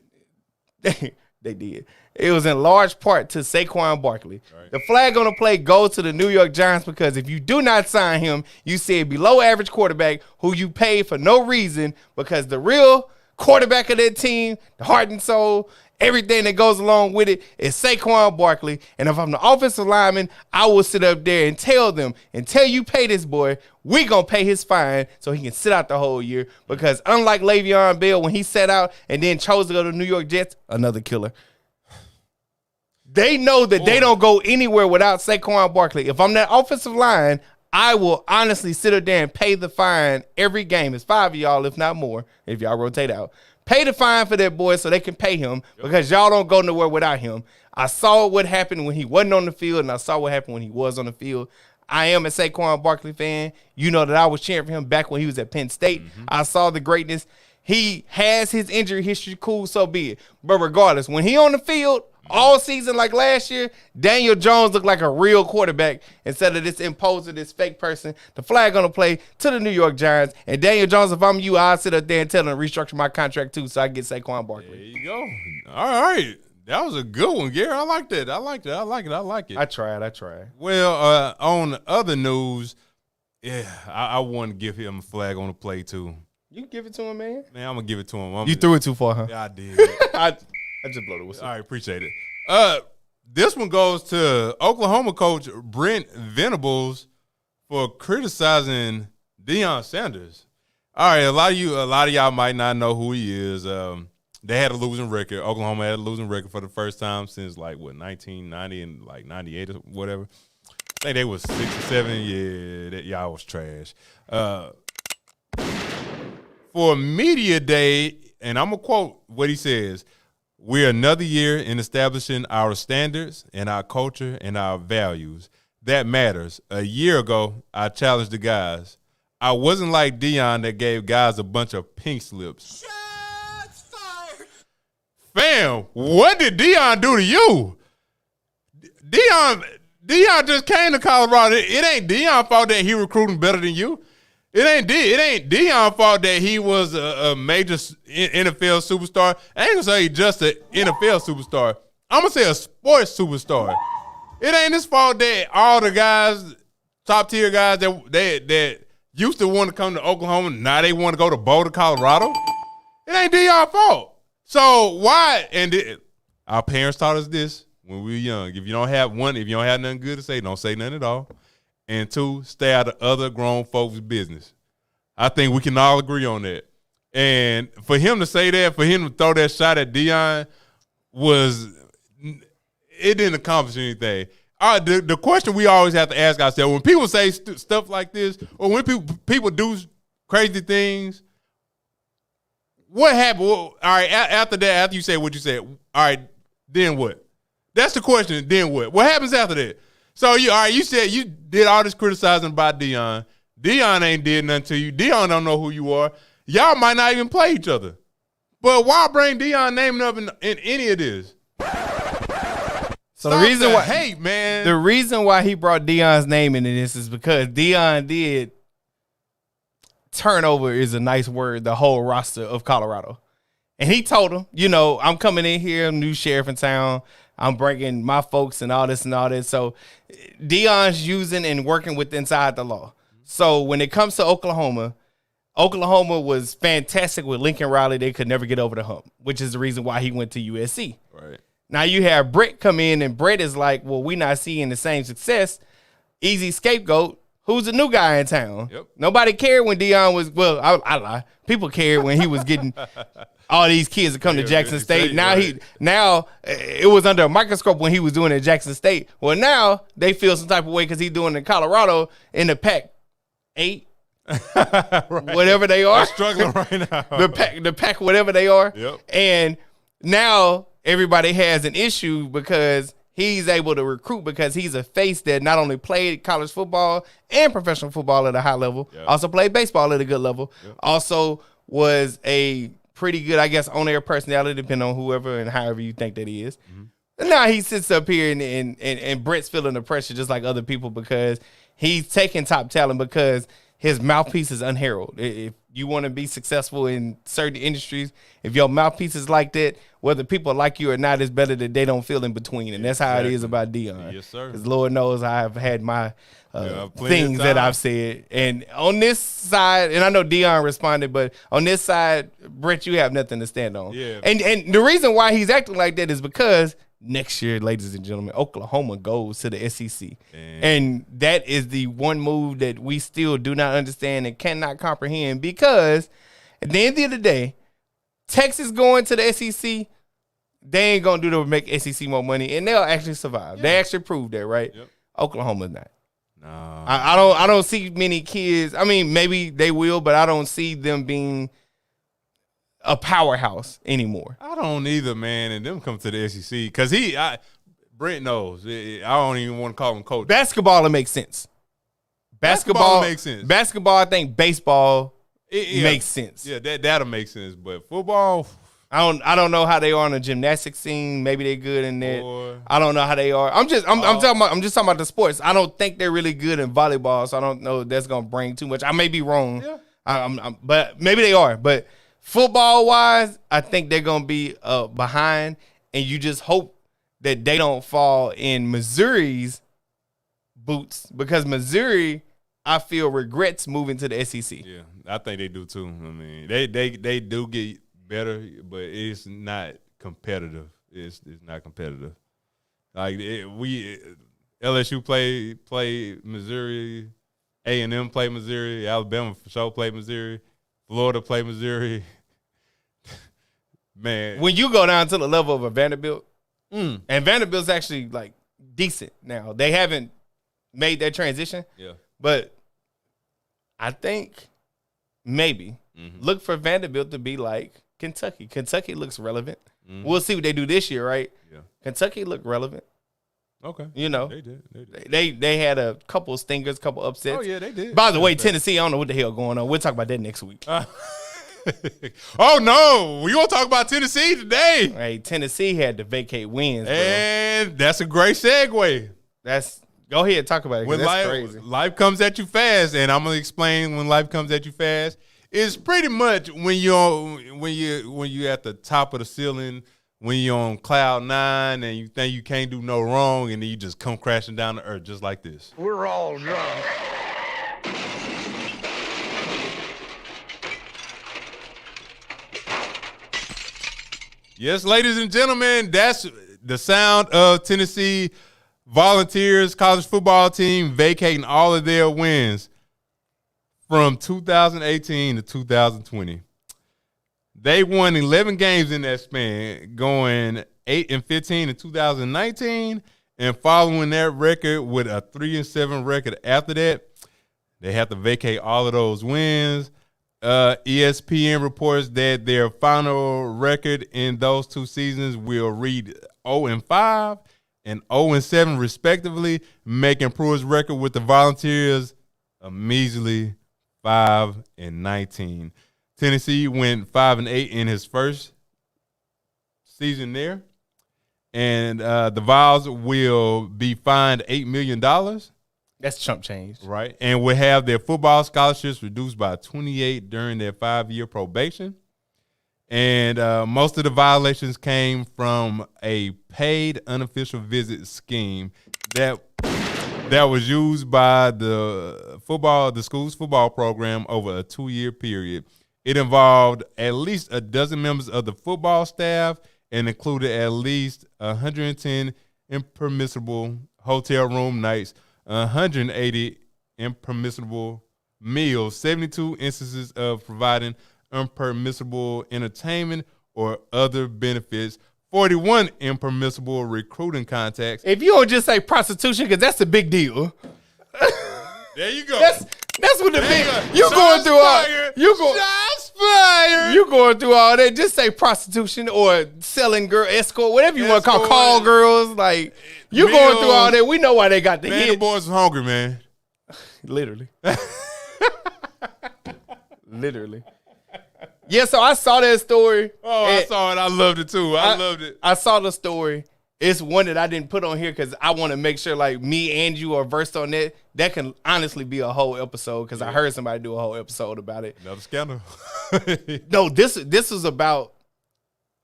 They did. It was in large part to Saquon Barkley. Right. The flag on the play goes to the New York Giants because if you do not sign him, you see a below average quarterback who you pay for no reason because the real quarterback of that team, the heart and soul, everything that goes along with it is Saquon Barkley. And if I'm the offensive lineman, I will sit up there and tell them, until you pay this boy, we going to pay his fine so he can sit out the whole year. Because unlike Le'Veon Bell, when he sat out and then chose to go to the New York Jets, another killer, they know that they don't go anywhere without Saquon Barkley. If I'm that offensive line, I will honestly sit up there and pay the fine every game. It's 5 of y'all, if not more, if y'all rotate out. Pay the fine for that boy so they can pay him because y'all don't go nowhere without him. I saw what happened when he wasn't on the field, and I saw what happened when he was on the field. I am a Saquon Barkley fan. You know that I was cheering for him back when he was at Penn State. I saw the greatness. He has his injury history, cool, so be it. But regardless, when he on the field all season like last year, Daniel Jones looked like a real quarterback instead of this imposer, this fake person. The flag on the play to the New York Giants. And Daniel Jones, if I'm you, I'll sit up there and tell him to restructure my contract too so I get Saquon Barkley. There you go. All right. That was a good one, Gary. I like that. I like it. I tried. Well, on other news, yeah, I want to give him a flag on the play too. You give it to him, man. Man, I'm gonna give it to him. You threw it too far, huh? Yeah, I did. I just blow the whistle. All right, appreciate it. This one goes to Oklahoma coach Brent Venables for criticizing Deion Sanders. All right, a lot of y'all might not know who he is. They had a losing record. Oklahoma had a losing record for the first time since 1990 and 98 or whatever. I think they was 6 or 7. Yeah, that y'all was trash. For media day, and I'm gonna quote what he says. We're another year in establishing our standards and our culture and our values. That matters. A year ago, I challenged the guys. I wasn't like Deion that gave guys a bunch of pink slips. Shots fired. Fam, what did Deion do to you? Deion just came to Colorado. It ain't Deion's fault that he recruiting better than you. It ain't Deion's fault that he was a major NFL superstar. I ain't gonna say just an NFL superstar. I'm gonna say a sports superstar. It ain't his fault that all the guys, top tier guys that used to want to come to Oklahoma, now they want to go to Boulder, Colorado. It ain't Deion's fault. So why? And our parents taught us this when we were young. If you don't have nothing good to say, don't say nothing at all. And 2, stay out of other grown folks' business. I think we can all agree on that. And for him to say that, for him to throw that shot at Deion, it didn't accomplish anything. The question we always have to ask ourselves, when people say stuff like this, or when people do crazy things, what happened? Well, all right, after that, after you say what you said, all right, then what? That's the question, then what? What happens after that? So you said you did all this criticizing about Deion. Deion ain't did nothing to you. Deion don't know who you are. Y'all might not even play each other. But why bring Deion naming up in any of this? So the reason why he brought Deion's name into this is because Deion did turnover is a nice word, the whole roster of Colorado. And he told him, I'm coming in here, I'm new sheriff in town. I'm bringing my folks and all this and all that. So Deion's using and working with inside the law. So when it comes to Oklahoma was fantastic with Lincoln Riley. They could never get over the hump, which is the reason why he went to USC. Right. Now you have Brett come in, and Brett is like, well, we're not seeing the same success. Easy scapegoat. Who's the new guy in town? Yep. Nobody cared when Deion was, I lie. People cared when he was getting all these kids to come to Jackson State. Now it was under a microscope when he was doing it at Jackson State. Well, now they feel some type of way because he's doing it in Colorado in the Pac-8, right. Whatever they are. They're struggling right now. the Pac, whatever they are. Yep. And now everybody has an issue because he's able to recruit because he's a face that not only played college football and professional football at a high level, also played baseball at a good level, also was a pretty good, I guess, on-air personality, depending on whoever and however you think that he is. Mm-hmm. And now he sits up here and Brett's feeling the pressure just like other people because he's taking top talent because his mouthpiece is unheralded. If you want to be successful in certain industries, if your mouthpiece is like that, whether people like you or not, it's better that they don't feel in between. And that's how it is about Dion. Yes, sir. Because Lord knows I've had my plenty things of that time. I've said. And on this side, and I know Dion responded, but on this side, Brett, you have nothing to stand on. Yeah. And the reason why he's acting like that is because next year, ladies and gentlemen, Oklahoma goes to the SEC. And that is the one move that we still do not understand and cannot comprehend, because at the end of the day, Texas going to the SEC, they ain't going to do to make SEC more money, and they'll actually survive. They actually proved that, right? Yep. Oklahoma's not. No. I don't see many kids. I mean, maybe they will, but I don't see them being a powerhouse anymore. I don't either, man. And them come to the SEC because Brent knows. I don't even want to call him coach. Basketball, it makes sense. Basketball makes sense. Basketball, I think baseball makes sense. Yeah, that'll make sense. But football, I don't know how they are on the gymnastics scene. Maybe they're good in that. Boy. I don't know how they are. I'm just talking about the sports. I don't think they're really good in volleyball, so I don't know if that's gonna bring too much. I may be wrong. Yeah. But maybe they are. But football wise, I think they're gonna be behind, and you just hope that they don't fall in Missouri's boots, because Missouri, I feel, regrets moving to the SEC. yeah, I think they do too. I mean, they do get better, but it's not competitive. It's not competitive. Like LSU play Missouri, A&M play Missouri, Alabama for sure play Missouri, Florida play Missouri. Man, When you go down to the level of a Vanderbilt, and Vanderbilt's actually like decent now. They haven't made that transition, yeah, but I think maybe look for Vanderbilt to be like Kentucky. Kentucky looks relevant. We'll see what they do this year, right? yeah. Kentucky looked relevant. Okay. They did. They had a couple stingers, couple upsets. Oh yeah, they did. By the way, Tennessee, I don't know what the hell going on. We'll talk about that next week. Oh no, we gonna talk about Tennessee today, Hey, Tennessee had to vacate wins, bro. and that's a great segue. Go ahead, talk about it. 'Cause When that's crazy. life comes at you fast, and I'm gonna explain when life comes at you fast. It's pretty much when you're at the top of the ceiling, when you're on cloud 9, and you think you can't do no wrong, and then you just come crashing down to earth just like this. We're all drunk. Yes, ladies and gentlemen, that's the sound of Tennessee Volunteers college football team vacating all of their wins from 2018 to 2020. They won 11 games in that span, going 8-15 in 2019, and following that record with a 3-7 record after that. They have to vacate all of those wins. ESPN reports that their final record in those two seasons will read 0-5 and 0-7 respectively, making Pruitt's record with the Volunteers a measly 5-19. Tennessee went 5-8 in his first season there, and the Vols will be fined $8 million. That's chump change. Right, and will have their football scholarships reduced by 28 during their 5-year probation. And most of the violations came from a paid unofficial visit scheme that was used by the school's football program over a 2-year period. It involved at least a dozen members of the football staff and included at least 110 impermissible hotel room nights, 180 impermissible meals, 72 instances of providing impermissible entertainment or other benefits, 41 impermissible recruiting contacts. If you don't just say prostitution, because that's a big deal. There you go. That's what the big. You Shots going through all. fired. You go. Shots fired. You going through all that? Just say prostitution or selling girl escort, whatever you want to call Escort. call girls. Like you going through all that. We know why they got the Man, the hit. boys was hungry, man. Literally. Literally. Yeah, so I saw that story. Oh, I saw it. I loved it too. I loved it. I saw the story, it's one that I didn't put on here because I want to make sure like me and you are versed on that. That can honestly be a whole episode because I heard somebody do a whole episode about it. Another scandal. No, this was about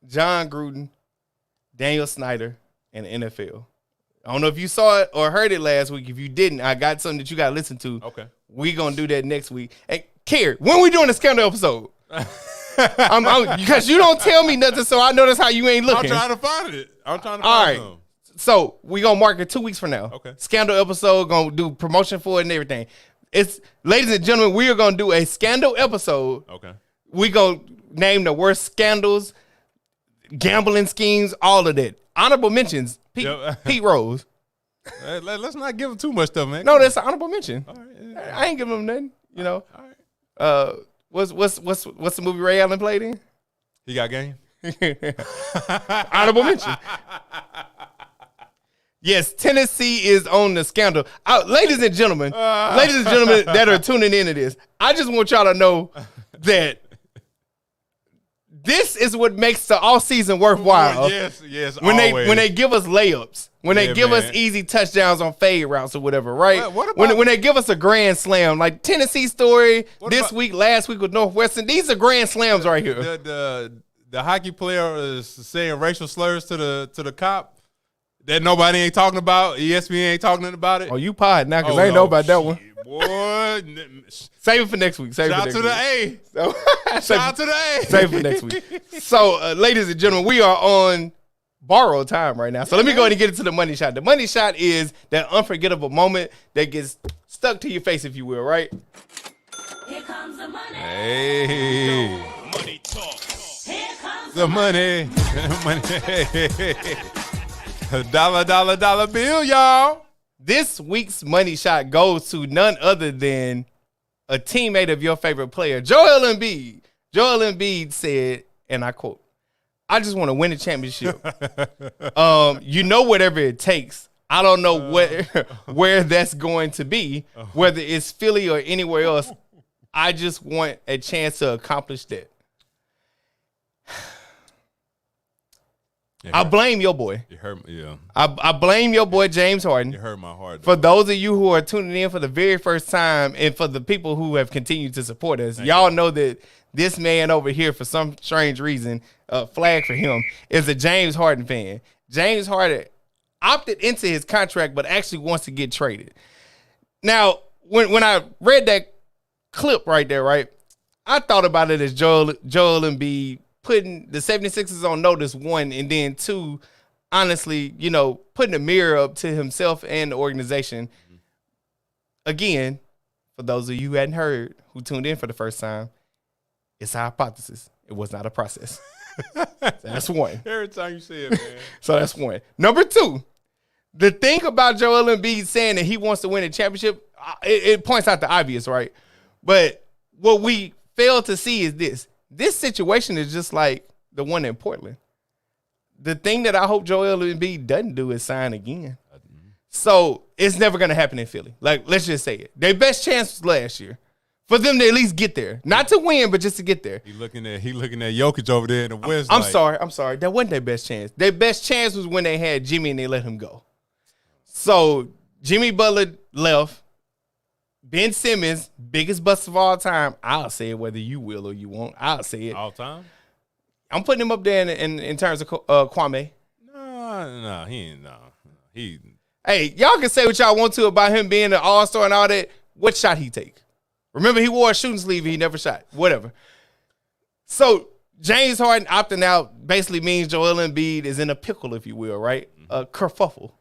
John Gruden, Daniel Snyder, and the NFL. I don't know if you saw it or heard it last week. If you didn't, I got something that you got to listen to. Okay. We going to do that next week. And Cary, when we doing the scandal episode? Because you don't tell me nothing, so I know that's how you ain't looking. I'm trying to find it. All right. So we going to mark it 2 weeks from now. Okay. Scandal episode, going to do promotion for it and everything. It's, ladies and gentlemen, we are going to do a scandal episode. Okay. We going to name the worst scandals, gambling schemes, all of that. Honorable mentions, Pete Rose. Let's not give him too much stuff, man. No, that's an honorable mention. All right, yeah. I ain't giving him nothing, you know. All right. What's the movie Ray Allen played in? He got game. Honorable mention. Yes, Tennessee is on the scandal. Ladies and gentlemen that are tuning into this, I just want y'all to know that this is what makes the all season worthwhile. Yes. When always. they give us layups, when they give us easy touchdowns on fade routes or whatever, right? What about, when they give us a grand slam, like Tennessee story this week, last week with Northwestern, these are grand slams right here. The hockey player is saying racial slurs to the cop that nobody ain't talking about. ESPN ain't talking about it. Oh, you pod now because I ain't know about that one. Boy, save it for next week. Shout out to the A. Shout out to the A. Save it for next week. So, ladies and gentlemen, we are on borrowed time right now. So let me go ahead and get into the money shot. The money shot is that unforgettable moment that gets stuck to your face, if you will, right? Here comes the money. Hey. Money talk. Here comes The money. Dollar bill, y'all. This week's money shot goes to none other than a teammate of your favorite player, Joel Embiid. Joel Embiid said, and I quote, "I just want to win a championship. Whatever it takes. I don't know where that's going to be, whether it's Philly or anywhere else. I just want a chance to accomplish that." I blame your boy. You hurt me, yeah. I blame your boy James Harden. You hurt my heart. For those of you who are tuning in for the very first time, and for the people who have continued to support us, y'all know that this man over here, for some strange reason, flag for him, is a James Harden fan. James Harden opted into his contract, but actually wants to get traded. Now, when I read that clip right there, right, I thought about it as Joel Embiid putting the 76ers on notice, one, and then two, honestly, putting a mirror up to himself and the organization. Again, for those of you who hadn't heard, who tuned in for the first time, it's a hypothesis. It was not a process. So that's one. Every time you say it, man. So that's one. Number two, the thing about Joel Embiid saying that he wants to win a championship, it points out the obvious, right? But what we fail to see is this. This situation is just like the one in Portland. The thing that I hope Joel Embiid doesn't do is sign again. So it's never going to happen in Philly. Like, let's just say it. Their best chance was last year. For them to at least get there. Not to win, but just to get there. He looking at Jokic over there in the West. I'm sorry. That wasn't their best chance. Their best chance was when they had Jimmy and they let him go. So Jimmy Butler left. Ben Simmons, biggest bust of all time. I'll say it whether you will or you won't. I'll say it. All time? I'm putting him up there in terms of Kwame. No, he ain't. No. Hey, y'all can say what y'all want to about him being an all-star and all that. What shot he take? Remember, he wore a shooting sleeve and he never shot. Whatever. So, James Harden opting out basically means Joel Embiid is in a pickle, if you will, right? A kerfuffle.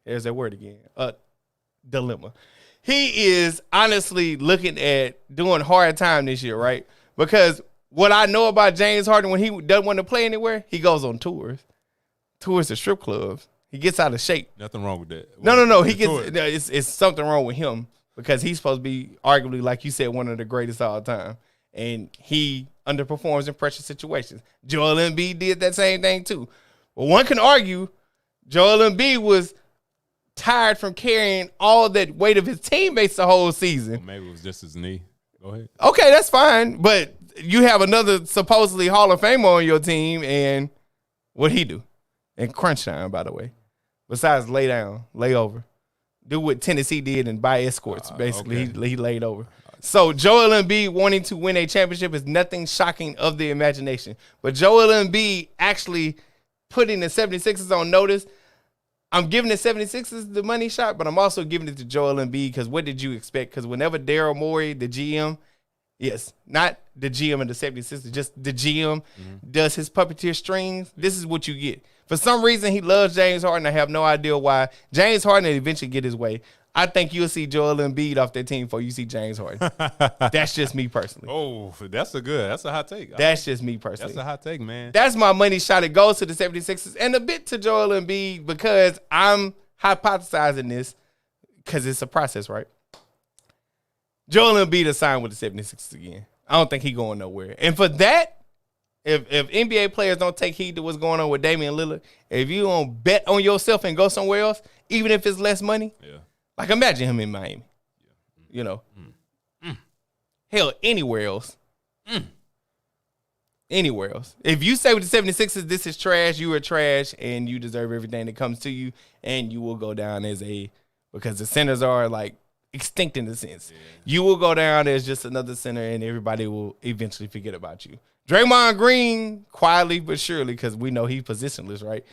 There's that word again. A dilemma. He is honestly looking at doing hard time this year, right? Because what I know about James Harden, when he doesn't want to play anywhere, he goes on tours to strip clubs. He gets out of shape. Nothing wrong with that. No. It's something wrong with him because he's supposed to be arguably, like you said, one of the greatest of all time. And he underperforms in pressure situations. Joel Embiid did that same thing too. But one can argue Joel Embiid was tired from carrying all that weight of his teammates the whole season. Well, maybe it was just his knee. Go ahead. Okay, that's fine. But you have another supposedly Hall of Famer on your team, and what'd he do? In crunch time, by the way. besides lay over. Do what Tennessee did and buy escorts. Basically, okay. he laid over. So Joel Embiid wanting to win a championship is nothing shocking of the imagination. But Joel Embiid actually putting the 76ers on notice. I'm giving the 76ers the money shot, but I'm also giving it to Joel Embiid because what did you expect? Because whenever Daryl Morey, the GM, yes, not the GM of the 76ers, just the GM does his puppeteer strings, this is what you get. For some reason, he loves James Harden. I have no idea why. James Harden will eventually get his way. I think you'll see Joel Embiid off that team before you see James Harden. That's just me personally. Oh, that's a hot take. That's just me personally. That's a hot take, man. That's my money shot. It goes to the 76ers and a bit to Joel Embiid because I'm hypothesizing this because it's a process, right? Joel Embiid is signed with the 76ers again. I don't think he's going nowhere. And for that, if NBA players don't take heed to what's going on with Damian Lillard, if you don't bet on yourself and go somewhere else, even if it's less money, like imagine him in Miami. You know. Hell, anywhere else. Anywhere else. If you say with the 76ers, this is trash, you are trash, and you deserve everything that comes to you, and you will go down as because the centers are like extinct in a sense. You will go down as just another center, and everybody will eventually forget about you. Draymond Green, quietly but surely, because we know he's positionless, right?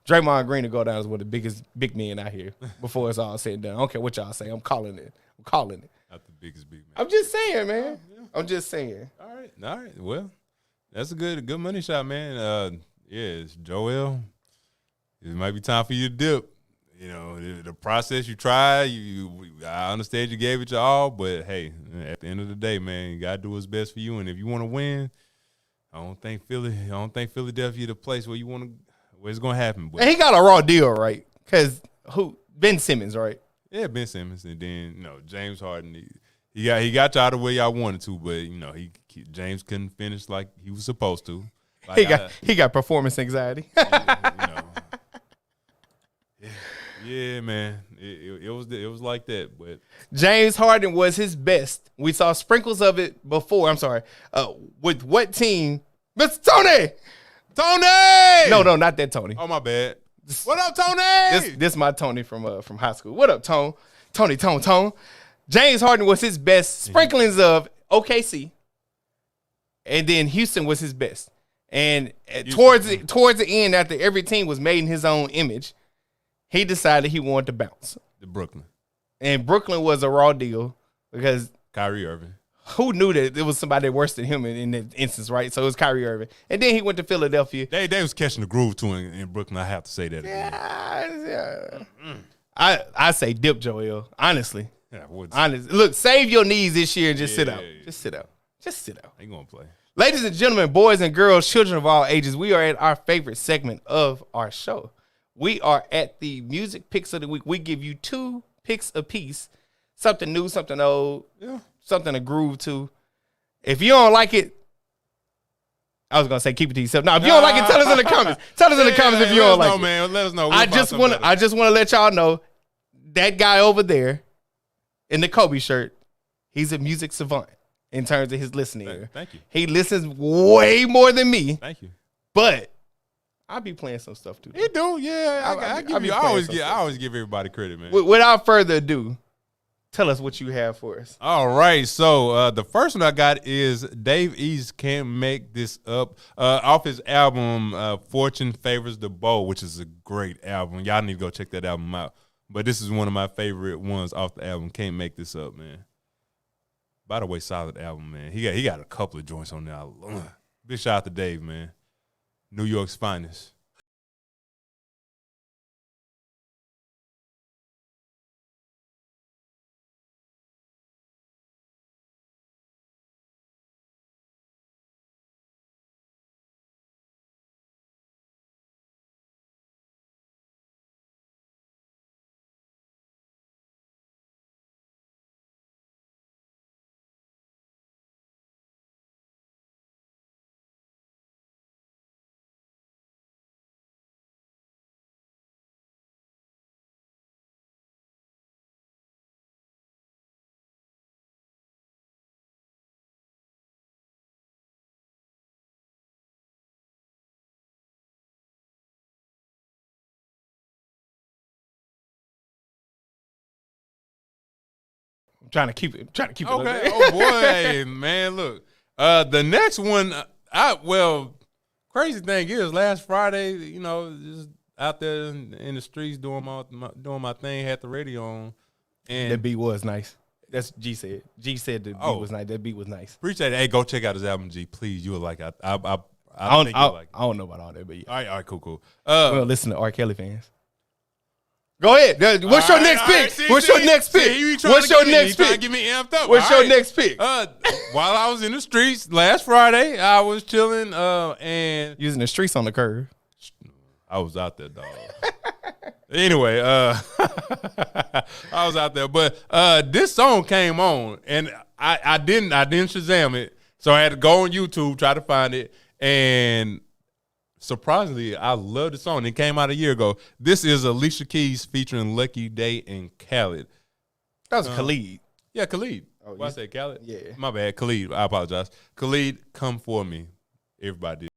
Draymond Green will go down as one of the biggest big men out here before it's all said and done. I don't care what y'all say. I'm calling it. Not the biggest big man. I'm just saying, man. I'm just saying. All right. Well, that's a good money shot, man. It's Joel. It might be time for you to dip. You know, the process you tried, I understand you gave it your all, but hey, at the end of the day, man, you gotta do what's best for you. And if you want to win, I don't think Philadelphia the place where it's gonna happen. But And he got a raw deal, right? Because Ben Simmons, right? yeah, Ben Simmons, and then James Harden. He got y'all the way y'all wanted to, but James couldn't finish like he was supposed to. Like he got performance anxiety. Yeah, man. It was like that, but James Harden was his best. We saw sprinkles of it before. I'm sorry. With what team? Mr. Tony! No, not that Tony. Oh, my bad. What up, Tony? This my Tony from high school. What up, Tone? Tony. James Harden was his best. Sprinklings of OKC. And then Houston was his best. And towards the end, after every team was made in his own image, he decided he wanted to bounce. The Brooklyn. And Brooklyn was a raw deal because Kyrie Irving. Who knew that it was somebody worse than him in that instance, right? So it was Kyrie Irving. And then he went to Philadelphia. They was catching the groove too in Brooklyn. I have to say that again. Yeah. I say dip, Joel. Honestly. Yeah, honestly. Look, save your knees this year and just sit out. Just sit out. Just sit out. Ain't gonna play. Ladies and gentlemen, boys and girls, children of all ages, we are at our favorite segment of our show. We are at the music picks of the week. We give you 2 picks apiece. Something new, something old. Yeah. Something to groove to. If you don't like it, I was gonna say keep it to yourself. No, if you don't like it, tell us in the comments. Tell us in the comments if you don't like it. Man, let us know. I just want to let y'all know that guy over there in the Kobe shirt, he's a music savant in terms of his listening ear. Thank you. He listens way more than me. Thank you. But I'll be playing some stuff too. You do, yeah. I always give everybody credit, man. Without further ado, tell us what you have for us. All right, so the first one I got is Dave East Can't Make This Up off his album Fortune Favors the Bold, which is a great album. Y'all need to go check that album out. But this is one of my favorite ones off the album. Can't Make This Up, man. By the way, solid album, man. He got a couple of joints on there. Big shout out to Dave, man. New York's finest. I'm trying to keep it. Okay. Okay. Oh boy, man. Look, the next one. Crazy thing is, last Friday, just out there in the streets doing my thing, had the radio on, and That beat was nice. That's G said. G said the beat was nice. That beat was nice. appreciate it. Hey, go check out his album, G. Please, you will like it. I think I you'll like it. don't know about all that, but yeah. All right, cool. Well, listen to R. Kelly fans. Go ahead. What's your next pick? What's your next pick? What's your next pick? Get me amped up. What's your next pick? While I was in the streets last Friday, I was chilling and Using the streets on the curve. I was out there, dog. Anyway, I was out there, but this song came on, and I didn't Shazam it, so I had to go on YouTube, try to find it, and surprisingly, I love the song. It came out a year ago. This is Alicia Keys featuring Lucky Day and Khaled. That was Khalid. Yeah, Khalid. Oh, What I say, Khaled? Yeah. My bad, Khalid. I apologize. Khalid, Come For Me. Everybody did.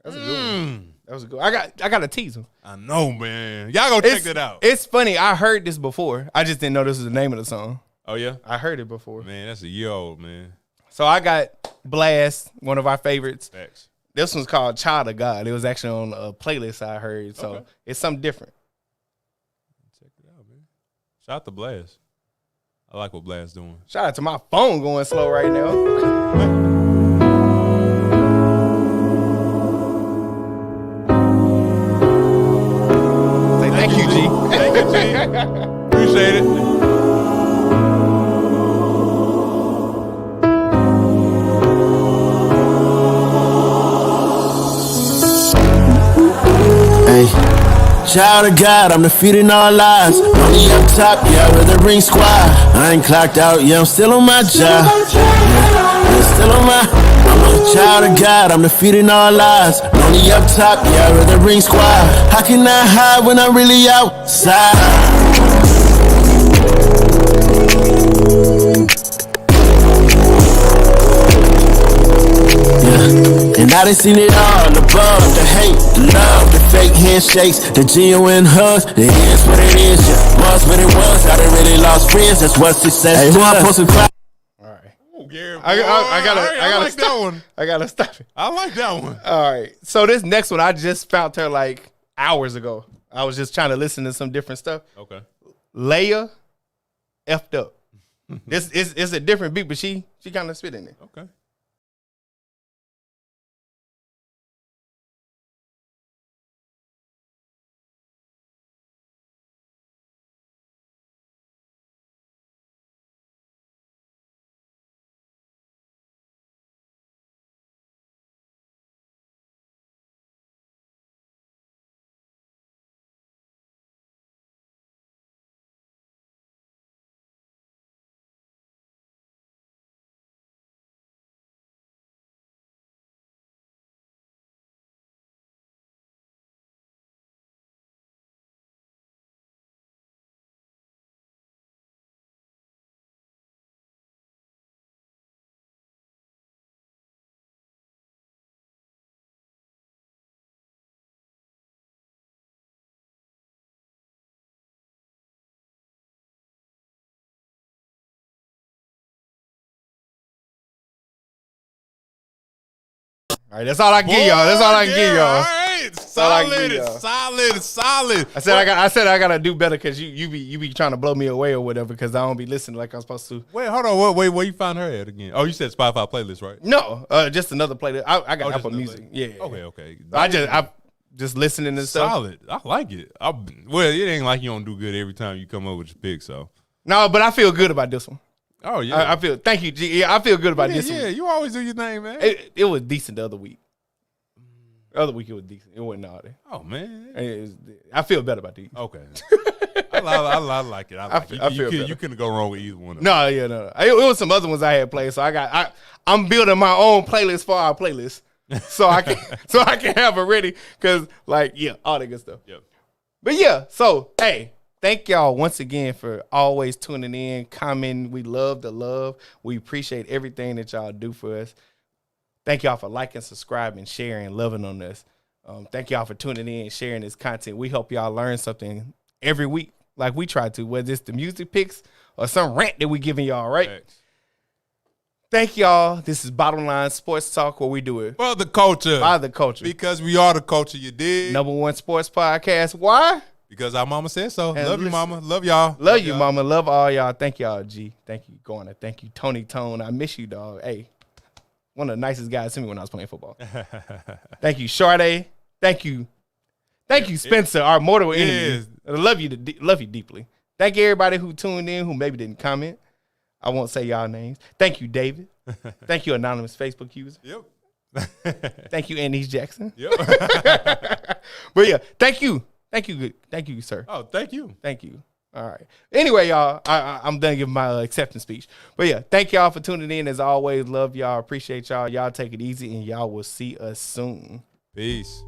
That was a good one. That was a good one. I got to tease him. I know, man. Y'all go check it out. It's funny. I heard this before. I just didn't know this was the name of the song. Oh, yeah? I heard it before. Man, that's a year old, man. So I got Blast, one of our favorites. Facts. This one's called Child of God. It was actually on a playlist I heard. So Okay. it's something different. Check it out, man. Shout out to Blast. I like what Blast doing. Shout out to my phone going slow right now. Say thank you, G. Thank you, G. Appreciate it. Child of God, I'm defeating all lies. On the up top, yeah, with the ring squad. I ain't clocked out, yeah, I'm still on my job. Yeah, still on my. I'm a child of God, I'm defeating all lies. On the up top, yeah, with the ring squad. How can I hide when I'm really outside? And I done seen it all, the bug, the hate, the love, the fake handshakes, the genuine hugs, the is what it is, yeah, was what it was, I done really lost friends, that's what success does. Hey, who I supposed to cry? All right. Oh, Gary, I gotta like stop. that one. I gotta stop it. I like that one. All right. So this next one, I just found her like hours ago. I was just trying to listen to some different stuff. Okay. Leia effed up. This is a different beat, but she kind of spit in it. Okay. All right, that's all I can give y'all. That's all I can give y'all. All right, all I can give y'all. solid. I said I gotta do better because you be trying to blow me away or whatever because I don't be listening like I'm supposed to. Wait, hold on. Wait, where you found her at again? Oh, you said Spotify playlist, right? No, just another playlist. I got Oh, just Apple another Music. playlist. Yeah. Okay. just listening to stuff. Solid. I like it. Well, it ain't like you don't do good every time you come up with your pick. So No, but I feel good about this one. oh yeah, I feel. Thank you, G. Yeah, I feel good about this yeah. one. You always do your thing, man. It was decent the other week. The other week it was decent. It wasn't all that. Oh man. I feel better about these. Okay. I like it. I like it. I feel You better. couldn't go wrong with either one of them. No, yeah, no. It was some other ones I had played, so I'm building my own playlist for our playlist, so I can have it ready because all that good stuff. Yep. But yeah, so hey, thank y'all once again for always tuning in, commenting. We love the love. We appreciate everything that y'all do for us. Thank y'all for liking, subscribing, sharing, loving on us. Thank y'all for tuning in, sharing this content. We hope y'all learn something every week, like we try to, whether it's the music picks or some rant that we giving y'all, right? Thanks. Thank y'all. This is Bottom Line Sports Talk, where we do it For the culture. by the culture. Because we are the culture, you dig? #1 sports podcast. Why? Because our mama said so. And Love you, listen- mama. Love y'all. Love you, y'all. mama. Love all y'all. Thank y'all, G. Thank you, Garner. Thank you, Tony Tone. I miss you, dog. Hey, one of the nicest guys to me when I was playing football. Thank you, Sade. Thank you, Spencer, our mortal enemy. Yes. I love you deeply. Thank you, everybody who tuned in, who maybe didn't comment. I won't say y'all names. Thank you, David. Thank you, anonymous Facebook user. Yep. Thank you, Andy Jackson. Yep. But yeah, thank you, sir. Oh, thank you. Thank you. All right. Anyway, y'all, I'm done giving my acceptance speech. But yeah, thank y'all for tuning in. As always, love y'all. Appreciate y'all. Y'all take it easy, and y'all will see us soon. Peace.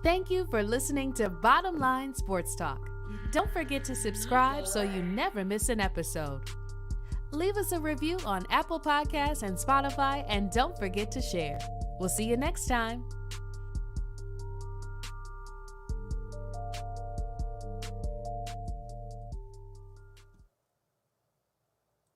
Thank you for listening to Bottom Line Sports Talk. Don't forget to subscribe so you never miss an episode. Leave us a review on Apple Podcasts and Spotify, and don't forget to share. We'll see you next time.